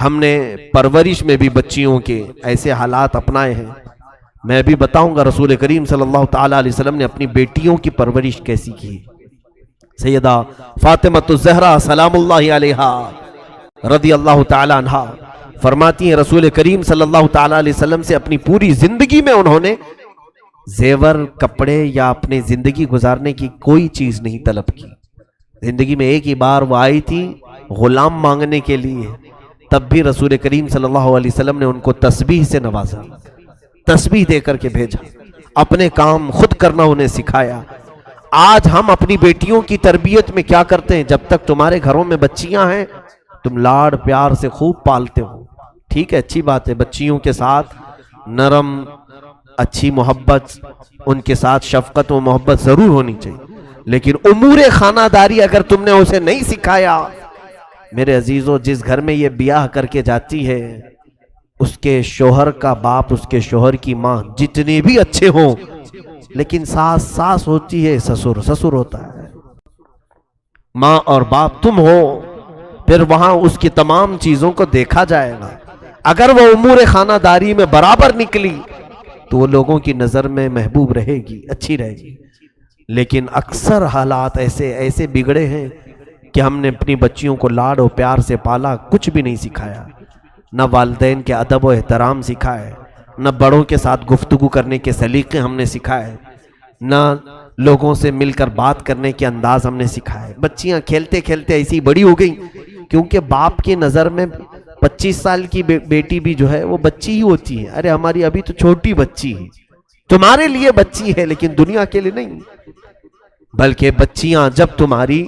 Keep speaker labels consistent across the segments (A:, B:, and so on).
A: ہم نے پرورش میں بھی بچیوں کے ایسے حالات اپنائے ہیں. میں بھی بتاؤں گا رسول کریم صلی اللہ تعالی علیہ وسلم نے اپنی بیٹیوں کی پرورش کیسی کی. سیدہ فاطمہ الزہرا سلام اللہ علیہا رضی اللہ تعالی عنہا فرماتی ہیں رسول کریم صلی اللہ تعالی علیہ وسلم سے اپنی پوری زندگی میں انہوں نے زیور کپڑے یا اپنے زندگی گزارنے کی کوئی چیز نہیں طلب کی. زندگی میں ایک ہی بار وہ آئی تھی غلام مانگنے کے لیے, تب بھی رسول کریم صلی اللہ علیہ وسلم نے ان کو تسبیح سے نوازا, تسبیح دے کر کے بھیجا, اپنے کام خود کرنا انہیں سکھایا. آج ہم اپنی بیٹیوں کی تربیت میں کیا کرتے ہیں؟ جب تک تمہارے گھروں میں بچیاں ہیں تم لاڑ پیار سے خوب پالتے ہو, ٹھیک ہے, اچھی بات ہے, بچیوں کے ساتھ نرم اچھی محبت, ان کے ساتھ شفقت و محبت ضرور ہونی چاہیے, لیکن امور خانہ داری اگر تم نے اسے نہیں سکھایا, میرے عزیزوں, جس گھر میں یہ بیاہ کر کے جاتی ہے اس کے شوہر کا باپ, اس کے شوہر کی ماں جتنے بھی اچھے ہوں, لیکن ساس ساس ہوتی ہے, سسر سسر ہوتا ہے, ماں اور باپ تم ہو, پھر وہاں اس کی تمام چیزوں کو دیکھا جائے گا. اگر وہ امور خانہ داری میں برابر نکلی تو وہ لوگوں کی نظر میں محبوب رہے گی, اچھی رہے گی. لیکن اکثر حالات ایسے بگڑے ہیں کہ ہم نے اپنی بچیوں کو لاڈ و پیار سے پالا, کچھ بھی نہیں سکھایا, نہ والدین کے ادب و احترام سکھائے, نہ بڑوں کے ساتھ گفتگو کرنے کے سلیقے ہم نے سکھائے, نہ لوگوں سے مل کر بات کرنے کے انداز ہم نے سکھائے. بچیاں کھیلتے کھیلتے ایسی بڑی ہو گئیں, کیونکہ باپ کی نظر میں 25 سال کی بیٹی بھی جو ہے وہ بچی ہی ہوتی ہے. ارے ہماری ابھی تو چھوٹی بچی ہے, تمہارے لیے بچی ہے لیکن دنیا کے لیے نہیں. بلکہ بچیاں جب تمہاری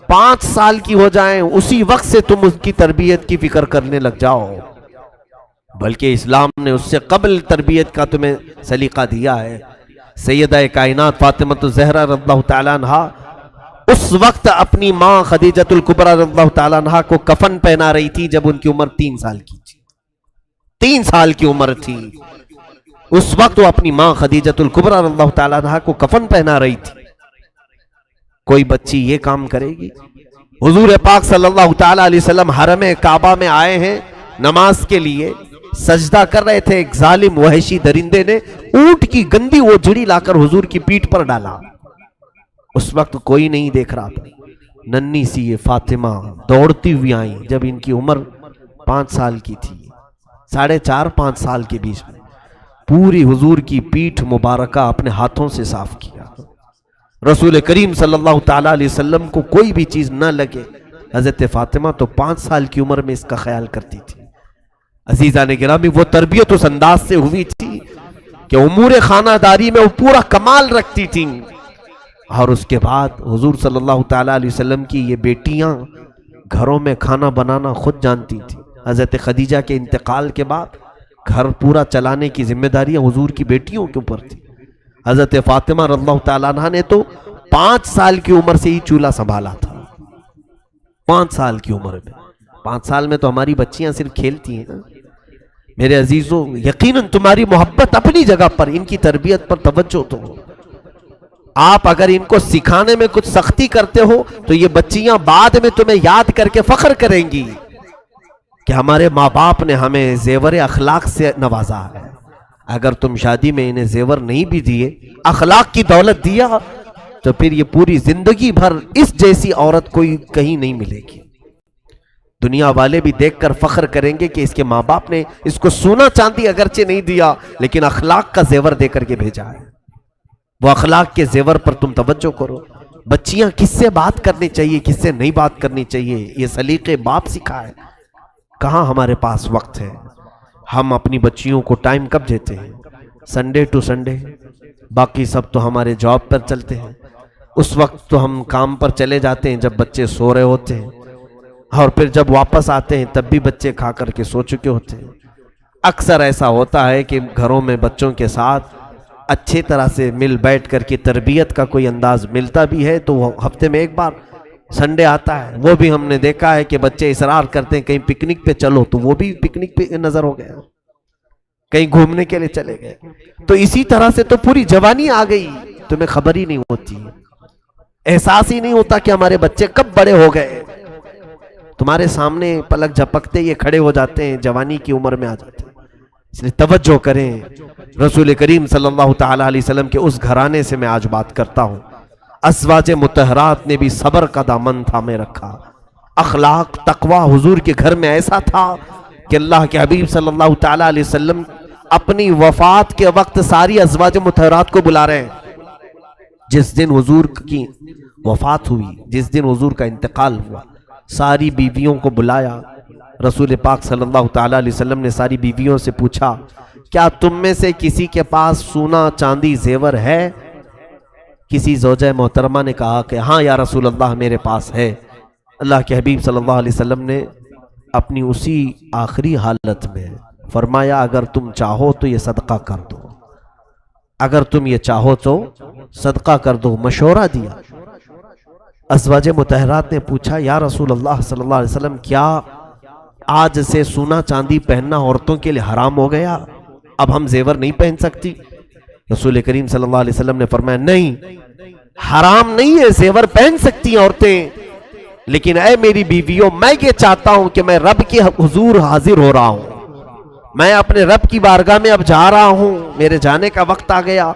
A: 5 سال کی ہو جائیں اسی وقت سے تم اس کی تربیت کی فکر کرنے لگ جاؤ, بلکہ اسلام نے اس سے قبل تربیت کا تمہیں سلیقہ دیا ہے. سیدہ کائنات فاطمہ الزہرا رضی اللہ تعالیٰ عنہا اس وقت اپنی ماں خدیجۃ الکبریٰ رضی اللہ تعالیٰ عنہا کو کفن پہنا رہی تھی جب ان کی عمر 3 سال کی تھی. 3 سال کی عمر تھی اس وقت وہ اپنی ماں خدیجۃ الکبریٰ رضی اللہ تعالیٰ عنہا کو کفن پہنا رہی تھی. کوئی بچی یہ کام کرے گی؟ حضور پاک صلی اللہ تعالیٰ علیہ وسلم حرم کعبہ میں آئے ہیں نماز کے لیے, سجدہ کر رہے تھے, ایک ظالم وحشی درندے نے اونٹ کی گندی وہ جڑی لا کر حضور کی پیٹھ پر ڈالا. اس وقت کوئی نہیں دیکھ رہا تھا, ننھی سی یہ فاطمہ دوڑتی ہوئی آئیں جب ان کی عمر 5 سال کی تھی, 4.5-5 سال کے بیچ میں, پوری حضور کی پیٹھ مبارکہ اپنے ہاتھوں سے صاف کیا. رسول کریم صلی اللہ تعالیٰ علیہ وسلم کو کوئی بھی چیز نہ لگے, حضرت فاطمہ تو 5 سال کی عمر میں اس کا خیال کرتی تھی. عزیزان گرامی, وہ تربیت اس انداز سے ہوئی تھی کہ امور خانہ داری میں وہ پورا کمال رکھتی تھیں. اور اس کے بعد حضور صلی اللہ تعالیٰ علیہ وسلم کی یہ بیٹیاں گھروں میں کھانا بنانا خود جانتی تھیں. حضرت خدیجہ کے انتقال کے بعد گھر پورا چلانے کی ذمہ داریاں حضور کی بیٹیوں کے اوپر تھی. حضرت فاطمہ رضی اللہ تعالیٰ عنہ نے تو 5 سال کی عمر سے ہی چولہا سنبھالا تھا. 5 سال کی عمر میں, 5 سال میں تو ہماری بچیاں صرف کھیلتی ہیں. میرے عزیزوں, یقیناً تمہاری محبت اپنی جگہ پر, ان کی تربیت پر توجہ تو ہو. آپ اگر ان کو سکھانے میں کچھ سختی کرتے ہو تو یہ بچیاں بعد میں تمہیں یاد کر کے فخر کریں گی کہ ہمارے ماں باپ نے ہمیں زیور اخلاق سے نوازا ہے. اگر تم شادی میں انہیں زیور نہیں بھی دیے, اخلاق کی دولت دیا, تو پھر یہ پوری زندگی بھر اس جیسی عورت کوئی کہیں نہیں ملے گی. دنیا والے بھی دیکھ کر فخر کریں گے کہ اس کے ماں باپ نے اس کو سونا چاندی اگرچہ نہیں دیا لیکن اخلاق کا زیور دے کر کے بھیجا ہے. وہ اخلاق کے زیور پر تم توجہ کرو. بچیاں کس سے بات کرنی چاہیے, کس سے نہیں بات کرنی چاہیے, یہ سلیقے باپ سکھائے. کہاں ہمارے پاس وقت ہے. ہم اپنی بچیوں کو ٹائم کب دیتے ہیں؟ سنڈے ٹو سنڈے, باقی سب تو ہمارے جاب پر چلتے ہیں. اس وقت تو ہم کام پر چلے جاتے ہیں جب بچے سو رہے ہوتے ہیں, اور پھر جب واپس آتے ہیں تب بھی بچے کھا کر کے سو چکے ہوتے ہیں. اکثر ایسا ہوتا ہے کہ گھروں میں بچوں کے ساتھ اچھی طرح سے مل بیٹھ کر کے تربیت کا کوئی انداز ملتا بھی ہے تو وہ ہفتے میں ایک بار سنڈے آتا ہے. وہ بھی ہم نے دیکھا ہے کہ بچے اصرار کرتے ہیں کہیں پکنک پہ چلو, تو وہ بھی پکنک پہ نظر ہو گیا, کہیں گھومنے کے لیے چلے گئے. تو اسی طرح سے تو پوری جوانی آ گئی, تمہیں خبر ہی نہیں ہوتی, احساس ہی نہیں ہوتا کہ ہمارے بچے کب بڑے ہو گئے. تمہارے سامنے پلک جھپکتے یہ کھڑے ہو جاتے ہیں، جوانی کی عمر میں آ جاتے ہیں. اس لیے توجہ کریں. رسول کریم صلی اللہ تعالی علیہ وسلم کے اس گھرانے سے میں آج بات کرتا ہوں. ازواج مطہرات نے بھی صبر کا دامن تھامے رکھا. اخلاق تقوی حضور کے گھر میں ایسا تھا کہ اللہ کے حبیب صلی اللہ تعالی علیہ وسلم اپنی وفات کے وقت ساری ازواج مطہرات کو بلا رہے ہیں. جس دن حضور کی وفات ہوئی، جس دن حضور کا انتقال ہوا، ساری بیویوں کو بلایا. رسول پاک صلی اللہ تعالی علیہ وسلم نے ساری بیویوں سے پوچھا، کیا تم میں سے کسی کے پاس سونا چاندی زیور ہے؟ کسی زوجہ محترمہ نے کہا کہ ہاں یا رسول اللہ میرے پاس ہے. اللہ کے حبیب صلی اللہ علیہ وسلم نے اپنی اسی آخری حالت میں فرمایا، اگر تم چاہو تو یہ صدقہ کر دو، اگر تم یہ چاہو تو صدقہ کر دو. مشورہ دیا. ازواج مطہرات نے پوچھا، یا رسول اللہ صلی اللہ علیہ وسلم کیا آج سے سونا چاندی پہننا عورتوں کے لیے حرام ہو گیا؟ اب ہم زیور نہیں پہن سکتی؟ رسول کریم صلی اللہ علیہ وسلم نے فرمایا، نہیں، حرام نہیں ہے، زیور پہن سکتی ہیں عورتیں، لیکن اے میری بیویوں، میں یہ چاہتا ہوں کہ میں رب کے حضور حاضر ہو رہا ہوں، میں اپنے رب کی بارگاہ میں اب جا رہا ہوں، میرے جانے کا وقت آ گیا.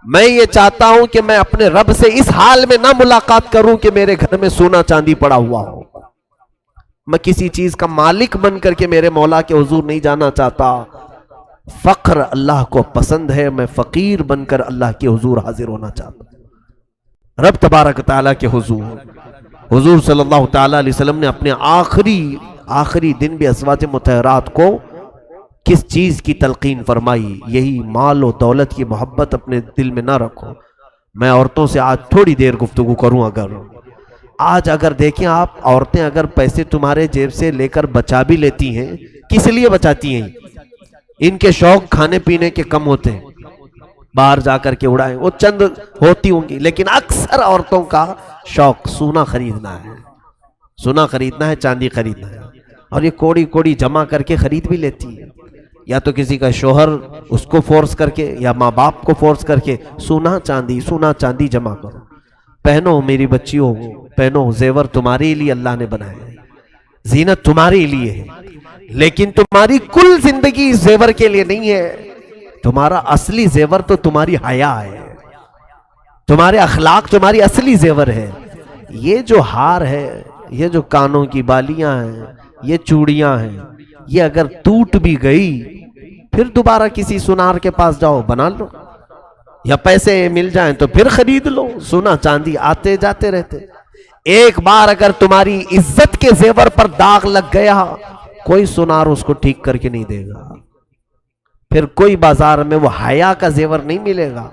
A: میں یہ چاہتا ہوں کہ میں اپنے رب سے اس حال میں نہ ملاقات کروں کہ میرے گھر میں سونا چاندی پڑا ہوا ہو. میں کسی چیز کا مالک بن کر کے میرے مولا کے حضور نہیں جانا چاہتا. فقر اللہ کو پسند ہے، میں فقیر بن کر اللہ کے حضور حاضر ہونا چاہتا ہوں. رب تبارک تعالیٰ کے حضور صلی اللہ تعالیٰ علیہ وسلم نے اپنے آخری دن بھی ازواج مطہرات کو کس چیز کی تلقین فرمائی؟ یہی مال و دولت کی محبت اپنے دل میں نہ رکھو. میں عورتوں سے آج تھوڑی دیر گفتگو کروں. اگر دیکھیں آپ، عورتیں اگر پیسے تمہارے جیب سے لے کر بچا بھی لیتی ہیں، کس لیے بچاتی ہیں؟ ان کے شوق کھانے پینے کے کم ہوتے ہیں، باہر جا کر کے اڑائیں، وہ چند ہوتی ہوں گی، لیکن اکثر عورتوں کا شوق سونا خریدنا ہے، چاندی خریدنا ہے. اور یہ کوڑی کوڑی جمع کر کے خرید بھی لیتی ہے. یا تو کسی کا شوہر اس کو فورس کر کے، یا ماں باپ کو فورس کر کے سونا چاندی جمع کرو. پہنو میری بچیوں، پہنو، زیور تمہارے لیے اللہ نے بنائے، زینت تمہارے لیے ہے، لیکن تمہاری کل زندگی زیور کے لیے نہیں ہے. تمہارا اصلی زیور تو تمہاری حیا ہے، تمہارے اخلاق تمہاری اصلی زیور ہے. یہ جو ہار ہے، یہ جو کانوں کی بالیاں ہیں، یہ چوڑیاں ہیں، یہ اگر ٹوٹ بھی گئی پھر دوبارہ کسی سونار کے پاس جاؤ بنا لو، یا پیسے مل جائیں تو پھر خرید لو. سونا چاندی آتے جاتے رہتے. ایک بار اگر تمہاری عزت کے زیور پر داغ لگ گیا، کوئی سونار اس کو ٹھیک کر کے نہیں دے گا. پھر کوئی بازار میں وہ حیا کا زیور نہیں ملے گا،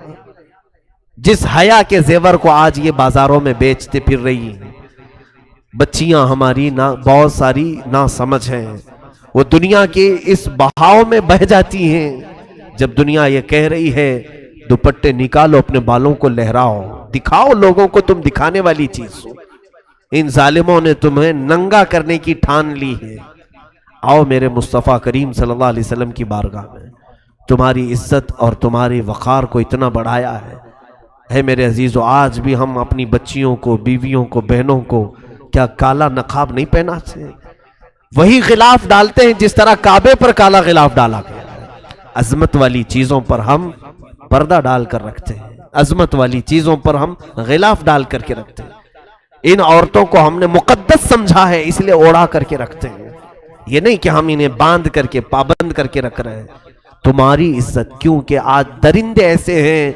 A: جس حیا کے زیور کو آج یہ بازاروں میں بیچتے پھر رہی ہیں. بچیاں ہماری بہت ساری نا سمجھ ہیں، وہ دنیا کے اس بہاؤ میں بہ جاتی ہیں. جب دنیا یہ کہہ رہی ہے دوپٹے نکالو، اپنے بالوں کو لہراؤ، دکھاؤ لوگوں کو تم دکھانے والی چیز ہو. ان ظالموں نے تمہیں ننگا کرنے کی ٹھان لی ہے. آؤ میرے مصطفیٰ کریم صلی اللہ علیہ وسلم کی بارگاہ میں. تمہاری عزت اور تمہاری وقار کو اتنا بڑھایا ہے. اے میرے عزیزو، آج بھی ہم اپنی بچیوں کو، بیویوں کو، بہنوں کو کیا کالا نقاب نہیں پہناتے؟ وہی غلاف ڈالتے ہیں جس طرح کعبے پر کالا غلاف ڈالا گیا. عظمت والی چیزوں پر ہم پردہ ڈال کر رکھتے ہیں، عظمت والی چیزوں پر ہم غلاف ڈال کر کے رکھتے ہیں. ان عورتوں کو ہم نے مقدس سمجھا ہے، اس لیے اوڑھا کر کے رکھتے ہیں. یہ نہیں کہ ہم انہیں باندھ کر کے پابند کر کے رکھ رہے ہیں. تمہاری عزت، کیونکہ آج درندے ایسے ہیں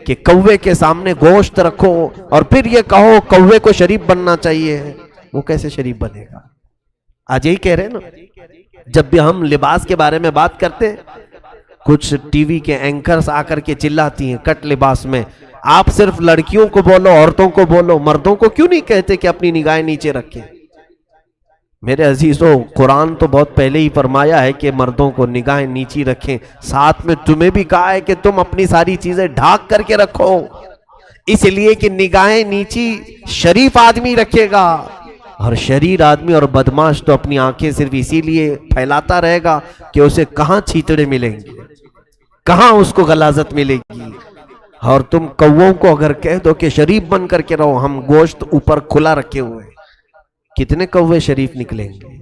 A: کہ کوے کے سامنے گوشت رکھو اور پھر یہ کہو کوے کو شریف بننا چاہیے، وہ کیسے شریف بنے گا؟ آج یہی کہہ رہے ہیں نا. جب بھی ہم لباس کے بارے میں بات کرتے ہیں، کچھ ٹی وی کے اینکرز آ کر کے چلاتی ہیں کٹ لباس میں. آپ صرف لڑکیوں کو بولو، عورتوں کو بولو، مردوں کو کیوں نہیں کہتے کہ اپنی نگاہیں نیچے رکھیں؟ میرے عزیزو، قرآن تو بہت پہلے ہی فرمایا ہے کہ مردوں کو نگاہیں نیچی رکھیں. ساتھ میں تمہیں بھی کہا ہے کہ تم اپنی ساری چیزیں ڈھانک کر کے رکھو، اس لیے کہ نگاہیں نیچی شریف آدمی رکھے گا، اور شریر آدمی اور بدماش تو اپنی آنکھیں صرف اسی لیے پھیلاتا رہے گا کہ اسے کہاں چھیتڑے ملیں گے، کہاں اس کو غلاظت ملے گی. اور تم کووں کو اگر کہہ دو کہ شریف بن کر کے رہو، ہم گوشت اوپر کھلا رکھے ہوئے، کتنے کوے شریف نکلیں گے؟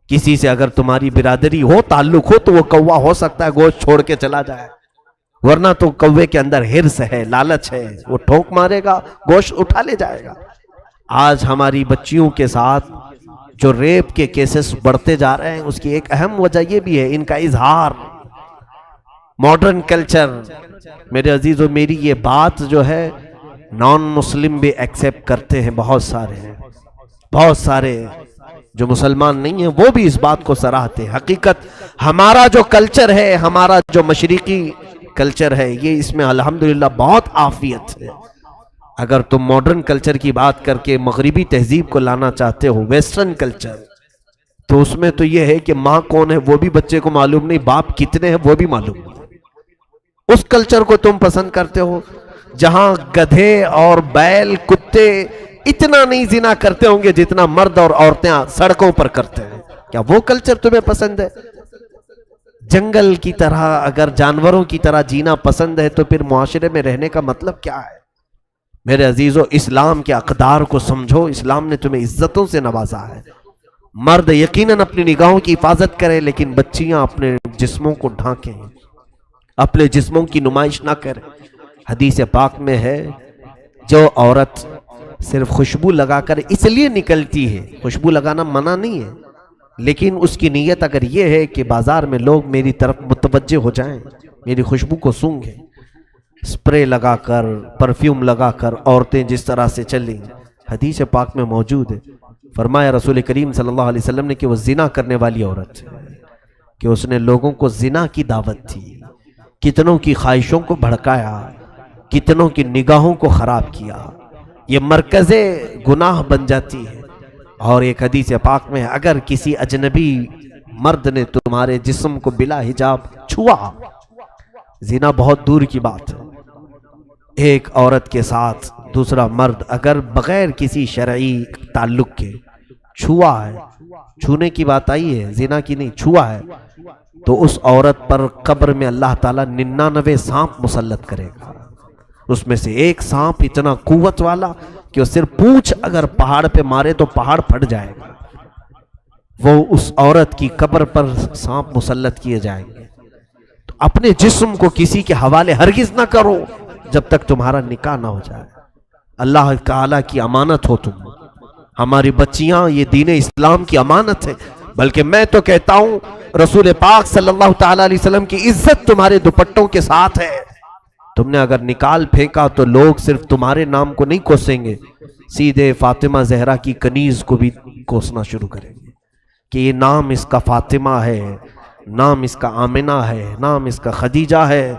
A: کسی سے اگر تمہاری برادری ہو، تعلق ہو، تو وہ کوا ہو سکتا ہے گوشت چھوڑ کے چلا جائے، ورنہ تو کوے کے اندر ہرس ہے، لالچ ہے، وہ ٹھوک مارے گا، گوشت اٹھا لے جائے گا۔ آج ہماری بچیوں کے ساتھ جو ریپ کے کیسز بڑھتے جا رہے ہیں، اس کی ایک اہم وجہ یہ بھی ہے ان کا اظہار، ماڈرن کلچر۔ میرے عزیزو، میری یہ بات جو ہے نان مسلم بھی ایکسیپٹ کرتے ہیں، بہت سارے ہیں، بہت سارے جو مسلمان نہیں ہیں وہ بھی اس بات کو سراہتے ہیں۔ حقیقت ہمارا جو کلچر ہے، ہمارا جو مشرقی کلچر ہے، یہ اس میں الحمدللہ بہت عافیت ہے۔ اگر تم ماڈرن کلچر کی بات کر کے مغربی تہذیب کو لانا چاہتے ہو، ویسٹرن کلچر، تو اس میں تو یہ ہے کہ ماں کون ہے وہ بھی بچے کو معلوم نہیں، باپ کتنے ہیں وہ بھی معلوم نہیں۔ اس کلچر کو تم پسند کرتے ہو جہاں گدھے اور بیل، کتے اتنا نہیں زنا کرتے ہوں گے جتنا مرد اور عورتیں سڑکوں پر کرتے ہیں۔ کیا وہ کلچر تمہیں پسند ہے؟ جنگل کی طرح اگر جانوروں کی طرح جینا پسند ہے تو پھر معاشرے میں رہنے کا مطلب کیا ہے؟ میرے عزیزو، اسلام کے اقدار کو سمجھو۔ اسلام نے تمہیں عزتوں سے نوازا ہے۔ مرد یقیناً اپنی نگاہوں کی حفاظت کرے، لیکن بچیاں اپنے جسموں کو ڈھانکیں، اپنے جسموں کی نمائش نہ کریں۔ حدیث پاک میں ہے جو عورت صرف خوشبو لگا کر اس لیے نکلتی ہے، خوشبو لگانا منع نہیں ہے، لیکن اس کی نیت اگر یہ ہے کہ بازار میں لوگ میری طرف متوجہ ہو جائیں، میری خوشبو کو سونگھیں، سپرے لگا کر، پرفیوم لگا کر عورتیں جس طرح سے چلیں، حدیث پاک میں موجود ہے۔ فرمایا رسول کریم صلی اللہ علیہ وسلم نے کہ وہ زنا کرنے والی عورت ہے، کہ اس نے لوگوں کو زنا کی دعوت دی، کتنوں کی خواہشوں کو بھڑکایا، کتنوں کی نگاہوں کو خراب کیا، یہ مرکز گناہ بن جاتی ہے۔ اور ایک حدیث پاک میں اگر کسی اجنبی مرد نے تمہارے جسم کو بلا حجاب چھوا، زنا بہت دور کی بات ہے، ایک عورت کے ساتھ دوسرا مرد اگر بغیر کسی شرعی تعلق کے چھوا ہے، چھونے کی بات آئی ہے، زنا کی نہیں، چھوا ہے، تو اس عورت پر قبر میں اللہ تعالیٰ 99 سانپ مسلط کرے گا۔ اس میں سے ایک سانپ اتنا قوت والا کہ وہ صرف پونچھ اگر پہاڑ پہ مارے تو پہاڑ پھٹ جائے گا، وہ اس عورت کی قبر پر سانپ مسلط کیے جائیں گے۔ تو اپنے جسم کو کسی کے حوالے ہرگز نہ کرو جب تک تمہارا نکاح نہ ہو جائے۔ اللہ تعالیٰ کی امانت ہو تم، ہماری بچیاں، یہ دین اسلام کی امانت ہے۔ بلکہ میں تو کہتا ہوں رسول پاک صلی اللہ تعالیٰ علیہ وسلم کی عزت تمہارے دوپٹوں کے ساتھ ہے۔ تم نے اگر نکال پھینکا تو لوگ صرف تمہارے نام کو نہیں کوسیں گے، سیدھے فاطمہ زہرا کی کنیز کو بھی کوسنا شروع کریں گے کہ یہ نام اس کا فاطمہ ہے، نام اس کا آمنہ ہے، نام اس کا خدیجہ ہے،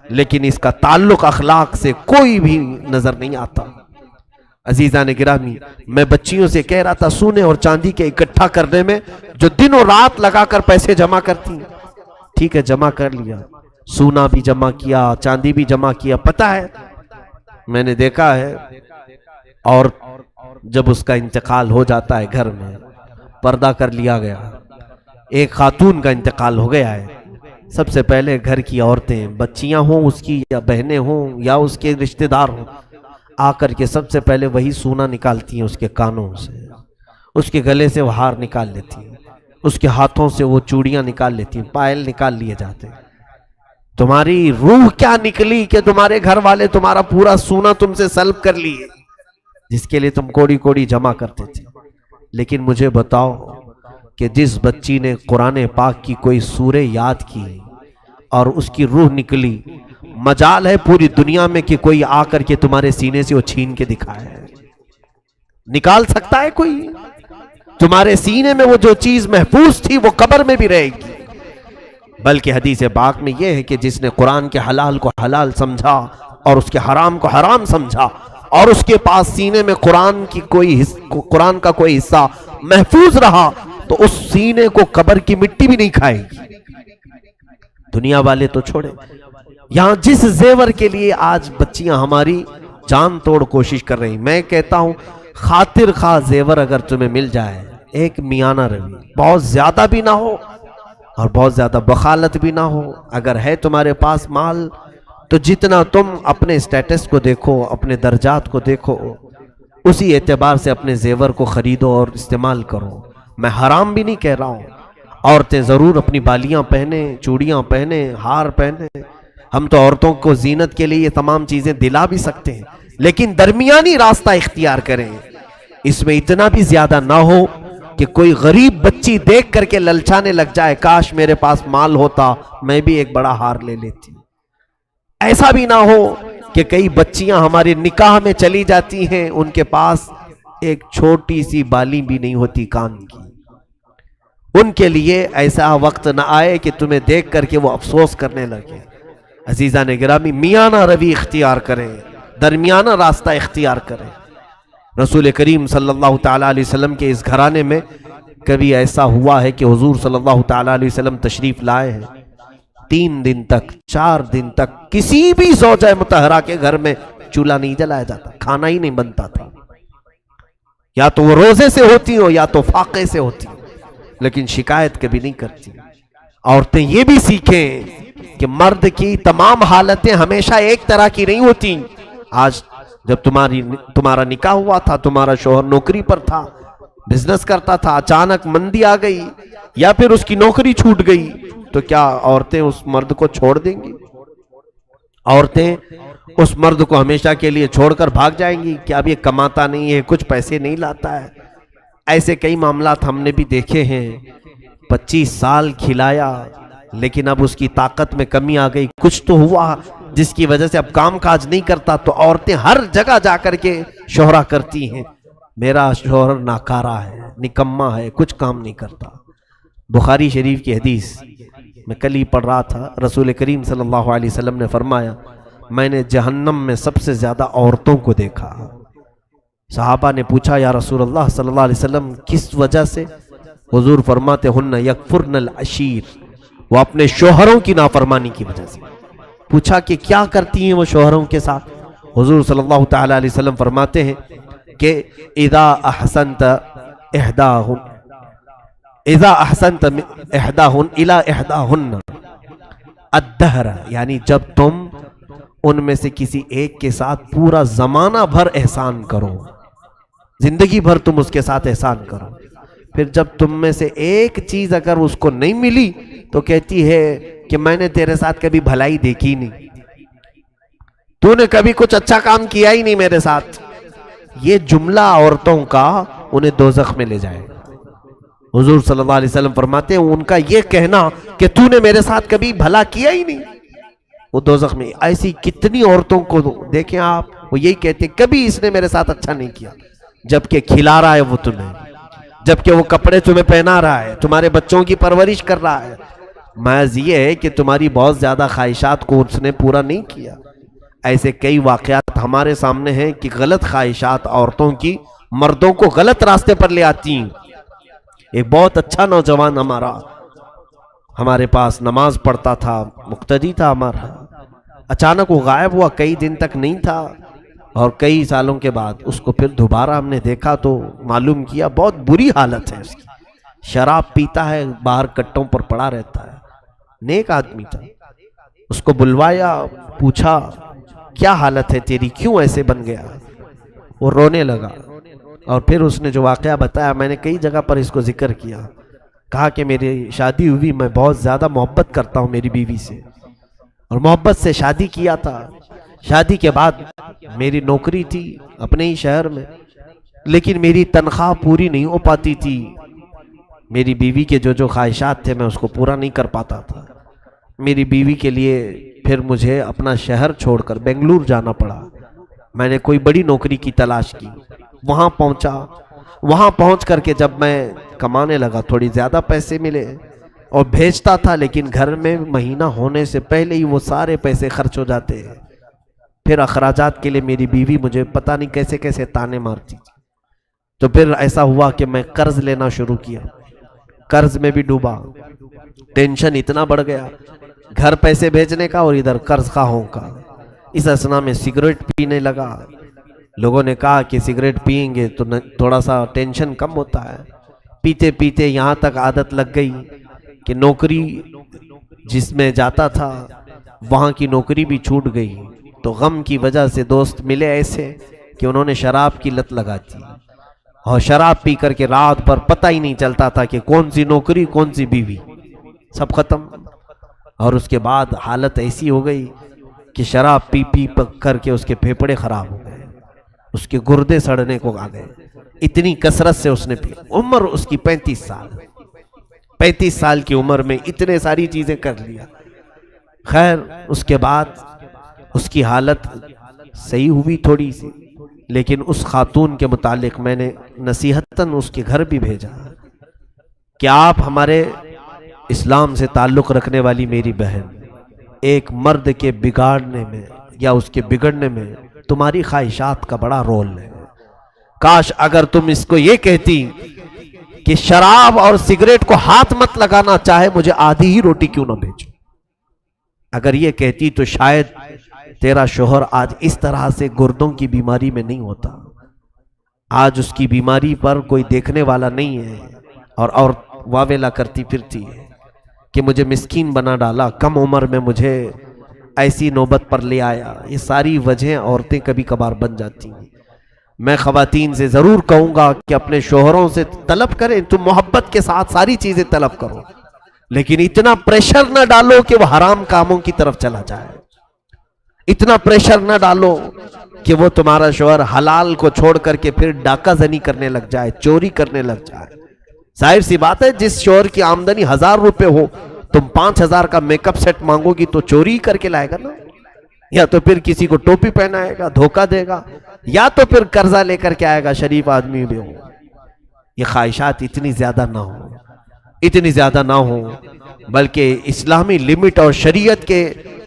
A: لیکن اس کا تعلق اخلاق سے کوئی بھی نظر نہیں آتا۔ عزیزان گرامی، میں بچیوں سے کہہ رہا تھا سونے اور چاندی کے اکٹھا کرنے میں جو دن اور رات لگا کر پیسے جمع کرتی ہیں، ٹھیک ہے جمع کر لیا، سونا بھی جمع کیا، چاندی بھی جمع کیا، پتہ ہے میں نے دیکھا ہے، اور جب اس کا انتقال ہو جاتا ہے گھر میں پردہ کر لیا گیا، ایک خاتون کا انتقال ہو گیا ہے، سب سے پہلے گھر کی عورتیں، بچیاں ہوں اس کی یا بہنیں ہوں یا اس کے رشتہ دار ہوں، آ کر کے سب سے پہلے وہی سونا نکالتی ہیں اس کے کانوں سے، اس کے گلے سے وہ ہار نکال لیتی ہیں، اس کے ہاتھوں سے وہ چوڑیاں نکال لیتی ہیں، پائل نکال لیے جاتے ہیں۔ تمہاری روح کیا نکلی کہ تمہارے گھر والے تمہارا پورا سونا تم سے سلب کر لیے، جس کے لیے تم کوڑی کوڑی جمع کرتے تھے۔ لیکن مجھے بتاؤ کہ جس بچی نے قرآن پاک کی کوئی سورہ یاد کی اور اس کی روح نکلی، مجال ہے پوری دنیا میں کہ کوئی آ کر کے تمہارے سینے سے وہ چھین کے دکھائے، نکال سکتا ہے کوئی؟ تمہارے سینے میں وہ جو چیز محفوظ تھی وہ قبر میں بھی رہے گی۔ بلکہ حدیث پاک میں یہ ہے کہ جس نے قرآن کے حلال کو حلال سمجھا اور اس کے حرام کو حرام سمجھا اور اس کے پاس سینے میں قرآن کا کوئی حصہ محفوظ رہا تو اس سینے کو قبر کی مٹی بھی نہیں کھائے گی۔ دنیا والے تو چھوڑے، یہاں جس زیور کے لیے آج بچیاں ہماری جان توڑ کوشش کر رہی، میں کہتا ہوں خاطر خواہ زیور اگر تمہیں مل جائے، ایک میانہ روی، بہت زیادہ بھی نہ ہو اور بہت زیادہ بخالت بھی نہ ہو، اگر ہے تمہارے پاس مال تو جتنا تم اپنے سٹیٹس کو دیکھو، اپنے درجات کو دیکھو، اسی اعتبار سے اپنے زیور کو خریدو اور استعمال کرو. میں حرام بھی نہیں کہہ رہا ہوں. عورتیں ضرور اپنی بالیاں پہنیں، چوڑیاں پہنیں، ہار پہنیں. ہم تو عورتوں کو زینت کے لیے یہ تمام چیزیں دلا بھی سکتے ہیں، لیکن درمیانی راستہ اختیار کریں. اس میں اتنا بھی زیادہ نہ ہو کہ کوئی غریب بچی دیکھ کر کے للچانے لگ جائے، کاش میرے پاس مال ہوتا میں بھی ایک بڑا ہار لے لیتی. ایسا بھی نہ ہو کہ کئی بچیاں ہمارے نکاح میں چلی جاتی ہیں، ان کے پاس ایک چھوٹی سی بالی بھی نہیں ہوتی کان کی. ان کے لیے ایسا وقت نہ آئے کہ تمہیں دیکھ کر کے وہ افسوس کرنے لگے. عزیزان گرامی، میانہ روی اختیار کریں، درمیانہ راستہ اختیار کریں. رسول کریم صلی اللہ تعالیٰ علیہ وسلم کے اس گھرانے میں کبھی ایسا ہوا ہے کہ حضور صلی اللہ تعالیٰ علیہ وسلم تشریف لائے ہیں، 3 دن تک 4 دن تک کسی بھی زوجہ مطہرہ کے گھر میں چولہا نہیں جلایا جاتا، کھانا ہی نہیں بنتا تھا. یا تو وہ روزے سے ہوتی ہو یا تو فاقے سے ہوتی ہو، لیکن شکایت کبھی نہیں کرتی. عورتیں یہ بھی سیکھیں کہ مرد کی تمام حالتیں ہمیشہ ایک طرح کی نہیں ہوتی. آج جب تمہارا نکاح ہوا تھا، تمہارا شوہر نوکری پر تھا، بزنس کرتا تھا، اچانک مندی آ گئی یا پھر اس کی نوکری چھوٹ گئی، تو کیا عورتیں اس مرد کو چھوڑ دیں گی؟ عورتیں اس مرد کو ہمیشہ کے لیے چھوڑ کر بھاگ جائیں گی کہ اب یہ کماتا نہیں ہے، کچھ پیسے نہیں لاتا ہے؟ ایسے کئی معاملات ہم نے بھی دیکھے ہیں. 25 سال کھلایا لیکن اب اس کی طاقت میں کمی آ گئی، کچھ تو ہوا جس کی وجہ سے اب کام کاج نہیں کرتا، تو عورتیں ہر جگہ جا کر کے شہرا کرتی ہیں، میرا شوہر ناکارہ ہے، نکما ہے، کچھ کام نہیں کرتا. بخاری شریف کی حدیث میں کل ہی پڑھ رہا تھا، رسول کریم صلی اللہ علیہ وسلم نے فرمایا، میں نے جہنم میں سب سے زیادہ عورتوں کو دیکھا. صحابہ نے پوچھا، یا رسول اللہ صلی اللہ علیہ وسلم کس وجہ سے؟ حضور فرماتے، ہن یکفرن العشیر، وہ اپنے شوہروں کی نافرمانی کی وجہ سے. پوچھا کہ کیا کرتی ہیں وہ شوہروں کے ساتھ؟ حضور صلی اللہ تعالی علیہ وسلم فرماتے ہیں کہ اذا احسنت احداہن الی احداہن الدہر، یعنی جب تم ان میں سے کسی ایک کے ساتھ پورا زمانہ بھر احسان کرو، زندگی بھر تم اس کے ساتھ احسان کرو، پھر جب تم میں سے ایک چیز اگر اس کو نہیں ملی تو کہتی ہے کہ میں نے تیرے ساتھ کبھی بھلائی دیکھی نہیں، تو نے کبھی کچھ اچھا کام کیا ہی نہیں میرے ساتھ. یہ جملہ عورتوں کا انہیں دوزخ میں لے جائے. حضور صلی اللہ علیہ وسلم فرماتے ہیں ان کا یہ کہنا کہ تو نے میرے ساتھ کبھی بھلا کیا ہی نہیں، وہ دوزخ میں. ایسی کتنی عورتوں کو دیکھیں آپ، وہ یہی کہتے ہیں کبھی اس نے میرے ساتھ اچھا نہیں کیا، جبکہ کھلا رہا ہے وہ تمہیں، جبکہ وہ کپڑے تمہیں پہنا رہا ہے، تمہارے بچوں کی پرورش کر رہا ہے. محض یہ ہے کہ تمہاری بہت زیادہ خواہشات کو اس نے پورا نہیں کیا. ایسے کئی واقعات ہمارے سامنے ہیں کہ غلط خواہشات عورتوں کی مردوں کو غلط راستے پر لے آتی ہیں. ایک بہت اچھا نوجوان ہمارے پاس نماز پڑھتا تھا، مقتدی تھا ہمارا، اچانک وہ غائب ہوا، کئی دن تک نہیں تھا، اور کئی سالوں کے بعد اس کو پھر دوبارہ ہم نے دیکھا تو معلوم کیا بہت بری حالت ہے اس کی. شراب پیتا ہے، باہر کٹوں پر پڑا رہتا ہے. نیک آدمی تھا. اس کو بلوایا، پوچھا کیا حالت ہے تیری، کیوں ایسے بن گیا؟ وہ رونے لگا، اور پھر اس نے جو واقعہ بتایا میں نے کئی جگہ پر اس کو ذکر کیا. کہا کہ میری شادی ہوئی، میں بہت زیادہ محبت کرتا ہوں میری بیوی سے، اور محبت سے شادی کیا تھا. شادی کے بعد میری نوکری تھی اپنے ہی شہر میں، لیکن میری تنخواہ پوری نہیں ہو پاتی تھی. میری بیوی کے جو خواہشات تھے میں اس کو پورا نہیں کر پاتا تھا. میری بیوی کے لیے پھر مجھے اپنا شہر چھوڑ کر بنگلور جانا پڑا. میں نے کوئی بڑی نوکری کی تلاش کی، وہاں پہنچا. وہاں پہنچ کر کے جب میں کمانے لگا، تھوڑی زیادہ پیسے ملے اور بھیجتا تھا، لیکن گھر میں مہینہ ہونے سے پہلے ہی وہ سارے پیسے خرچ ہو جاتے ہیں. پھر اخراجات کے لیے میری بیوی مجھے پتہ نہیں کیسے کیسے تانے مارتی. تو پھر ایسا ہوا کہ میں قرض لینا شروع کیا، قرض میں بھی ڈوبا. ٹینشن اتنا بڑھ گیا، گھر پیسے بھیجنے کا اور ادھر قرض خواہوں کا. اس اثنا میں سگریٹ پینے لگا. لوگوں نے کہا کہ سگریٹ پئیں گے تو تھوڑا سا ٹینشن کم ہوتا ہے. پیتے پیتے یہاں تک عادت لگ گئی کہ نوکری جس میں جاتا تھا وہاں کی نوکری بھی چھوٹ گئی. تو غم کی وجہ سے دوست ملے ایسے کہ انہوں نے شراب کی لت لگا دی اور شراب پی کر کے رات بھر پتہ ہی نہیں چلتا تھا کہ کون سی نوکری کون سی بیوی، سب ختم۔ اور اس کے بعد حالت ایسی ہو گئی کہ شراب پی پی کر کے اس کے پھیپھڑے خراب ہو گئے، اس کے گردے سڑنے کو آ گئے، اتنی کثرت سے اس نے پی۔ عمر اس کی 35 سال کی عمر میں اتنے ساری چیزیں کر لیا۔ خیر اس کے بعد اس کی حالت صحیح ہوئی تھوڑی سی، لیکن اس خاتون کے متعلق میں نے نصیحتاً اس کے گھر بھی بھیجا کہ آپ ہمارے اسلام سے تعلق رکھنے والی میری بہن، ایک مرد کے بگاڑنے میں یا اس کے بگڑنے میں تمہاری خواہشات کا بڑا رول ہے۔ کاش اگر تم اس کو یہ کہتی کہ شراب اور سگریٹ کو ہاتھ مت لگانا، چاہے مجھے آدھی ہی روٹی کیوں نہ بھیجو، اگر یہ کہتی تو شاید تیرا شوہر آج اس طرح سے گردوں کی بیماری میں نہیں ہوتا۔ آج اس کی بیماری پر کوئی دیکھنے والا نہیں ہے اور واویلا کرتی پھرتی ہے کہ مجھے مسکین بنا ڈالا، کم عمر میں مجھے ایسی نوبت پر لے آیا۔ یہ ساری وجہیں عورتیں کبھی کبھار بن جاتی ہیں۔ میں خواتین سے ضرور کہوں گا کہ اپنے شوہروں سے طلب کریں، تم محبت کے ساتھ ساری چیزیں طلب کرو، لیکن اتنا پریشر نہ ڈالو کہ وہ حرام کاموں کی طرف چلا جائے، اتنا پریشر نہ ڈالو کہ وہ تمہارا شوہر حلال کو چھوڑ کر کے پھر ڈاکہ زنی کرنے لگ جائے، چوری کرنے لگ جائے۔ ظاہر سی بات ہے، جس شوہر کی آمدنی 1000 روپے ہو، تم 5000 کا میک اپ سیٹ مانگو گی تو چوری کر کے لائے گا نا، یا تو پھر کسی کو ٹوپی پہنائے گا، دھوکہ دے گا، یا تو پھر قرضہ لے کر کے آئے گا، شریف آدمی بھی ہو۔ یہ خواہشات اتنی زیادہ نہ ہو، بلکہ اسلامی لمٹ اور شریعت کے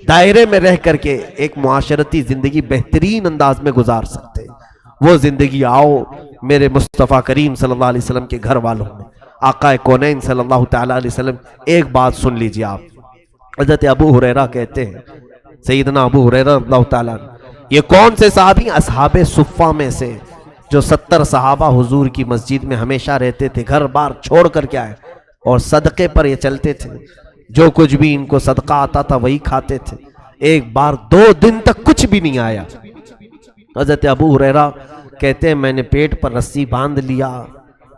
A: دائرے میں رہ کر کے ایک معاشرتی زندگی بہترین انداز میں گزار سکتے ہیں۔ وہ زندگی آؤ میرے مصطفیٰ کریم صلی اللہ علیہ وسلم کے گھر والوں میں، آقا کونین صلی اللہ تعالیٰ علیہ وسلم۔ ایک بات سن لیجئے آپ، حضرت ابو ہریرہ کہتے ہیں، سیدنا ابو ہریرہ رضی اللہ تعالیٰ، یہ کون سے صحابی؟ اصحاب صفہ میں سے، جو 70 صحابہ حضور کی مسجد میں ہمیشہ رہتے تھے، گھر بار چھوڑ کر کے آئے اور صدقے پر یہ چلتے تھے، جو کچھ بھی ان کو صدقہ آتا تھا وہی کھاتے تھے۔ ایک بار 2 دن تک کچھ بھی نہیں آیا۔ حضرت ابو ہریرہ کہتے ہیں میں نے پیٹ پر رسی باندھ لیا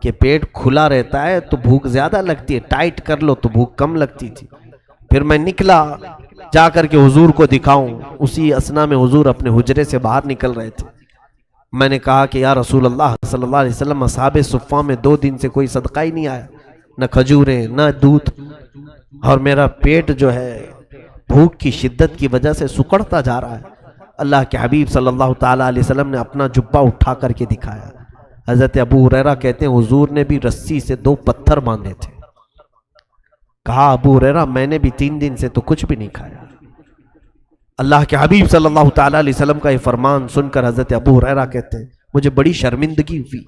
A: کہ پیٹ کھلا رہتا ہے تو بھوک زیادہ لگتی ہے، ٹائٹ کر لو تو بھوک کم لگتی تھی۔ پھر میں نکلا جا کر کے حضور کو دکھاؤں، اسی اثنا میں حضور اپنے حجرے سے باہر نکل رہے تھے۔ میں نے کہا کہ یا رسول اللہ صلی اللہ علیہ وسلم، اصحاب صفہ میں 2 دن سے کوئی صدقہ ہی نہیں آیا، نہ کھجوریں نہ دودھ، اور میرا پیٹ جو ہے بھوک کی شدت کی وجہ سے سکڑتا جا رہا ہے۔ اللہ کے حبیب صلی اللہ تعالیٰ علیہ وسلم نے اپنا جبہ اٹھا کر کے دکھایا۔ حضرت ابو ہریرہ کہتے ہیں حضور نے بھی رسی سے 2 پتھر باندھے تھے۔ کہا ابو ہریرہ میں نے بھی 3 دن سے تو کچھ بھی نہیں کھایا۔ اللہ کے حبیب صلی اللہ تعالیٰ علیہ وسلم کا یہ فرمان سن کر حضرت ابو ہریرہ کہتے ہیں مجھے بڑی شرمندگی ہوئی،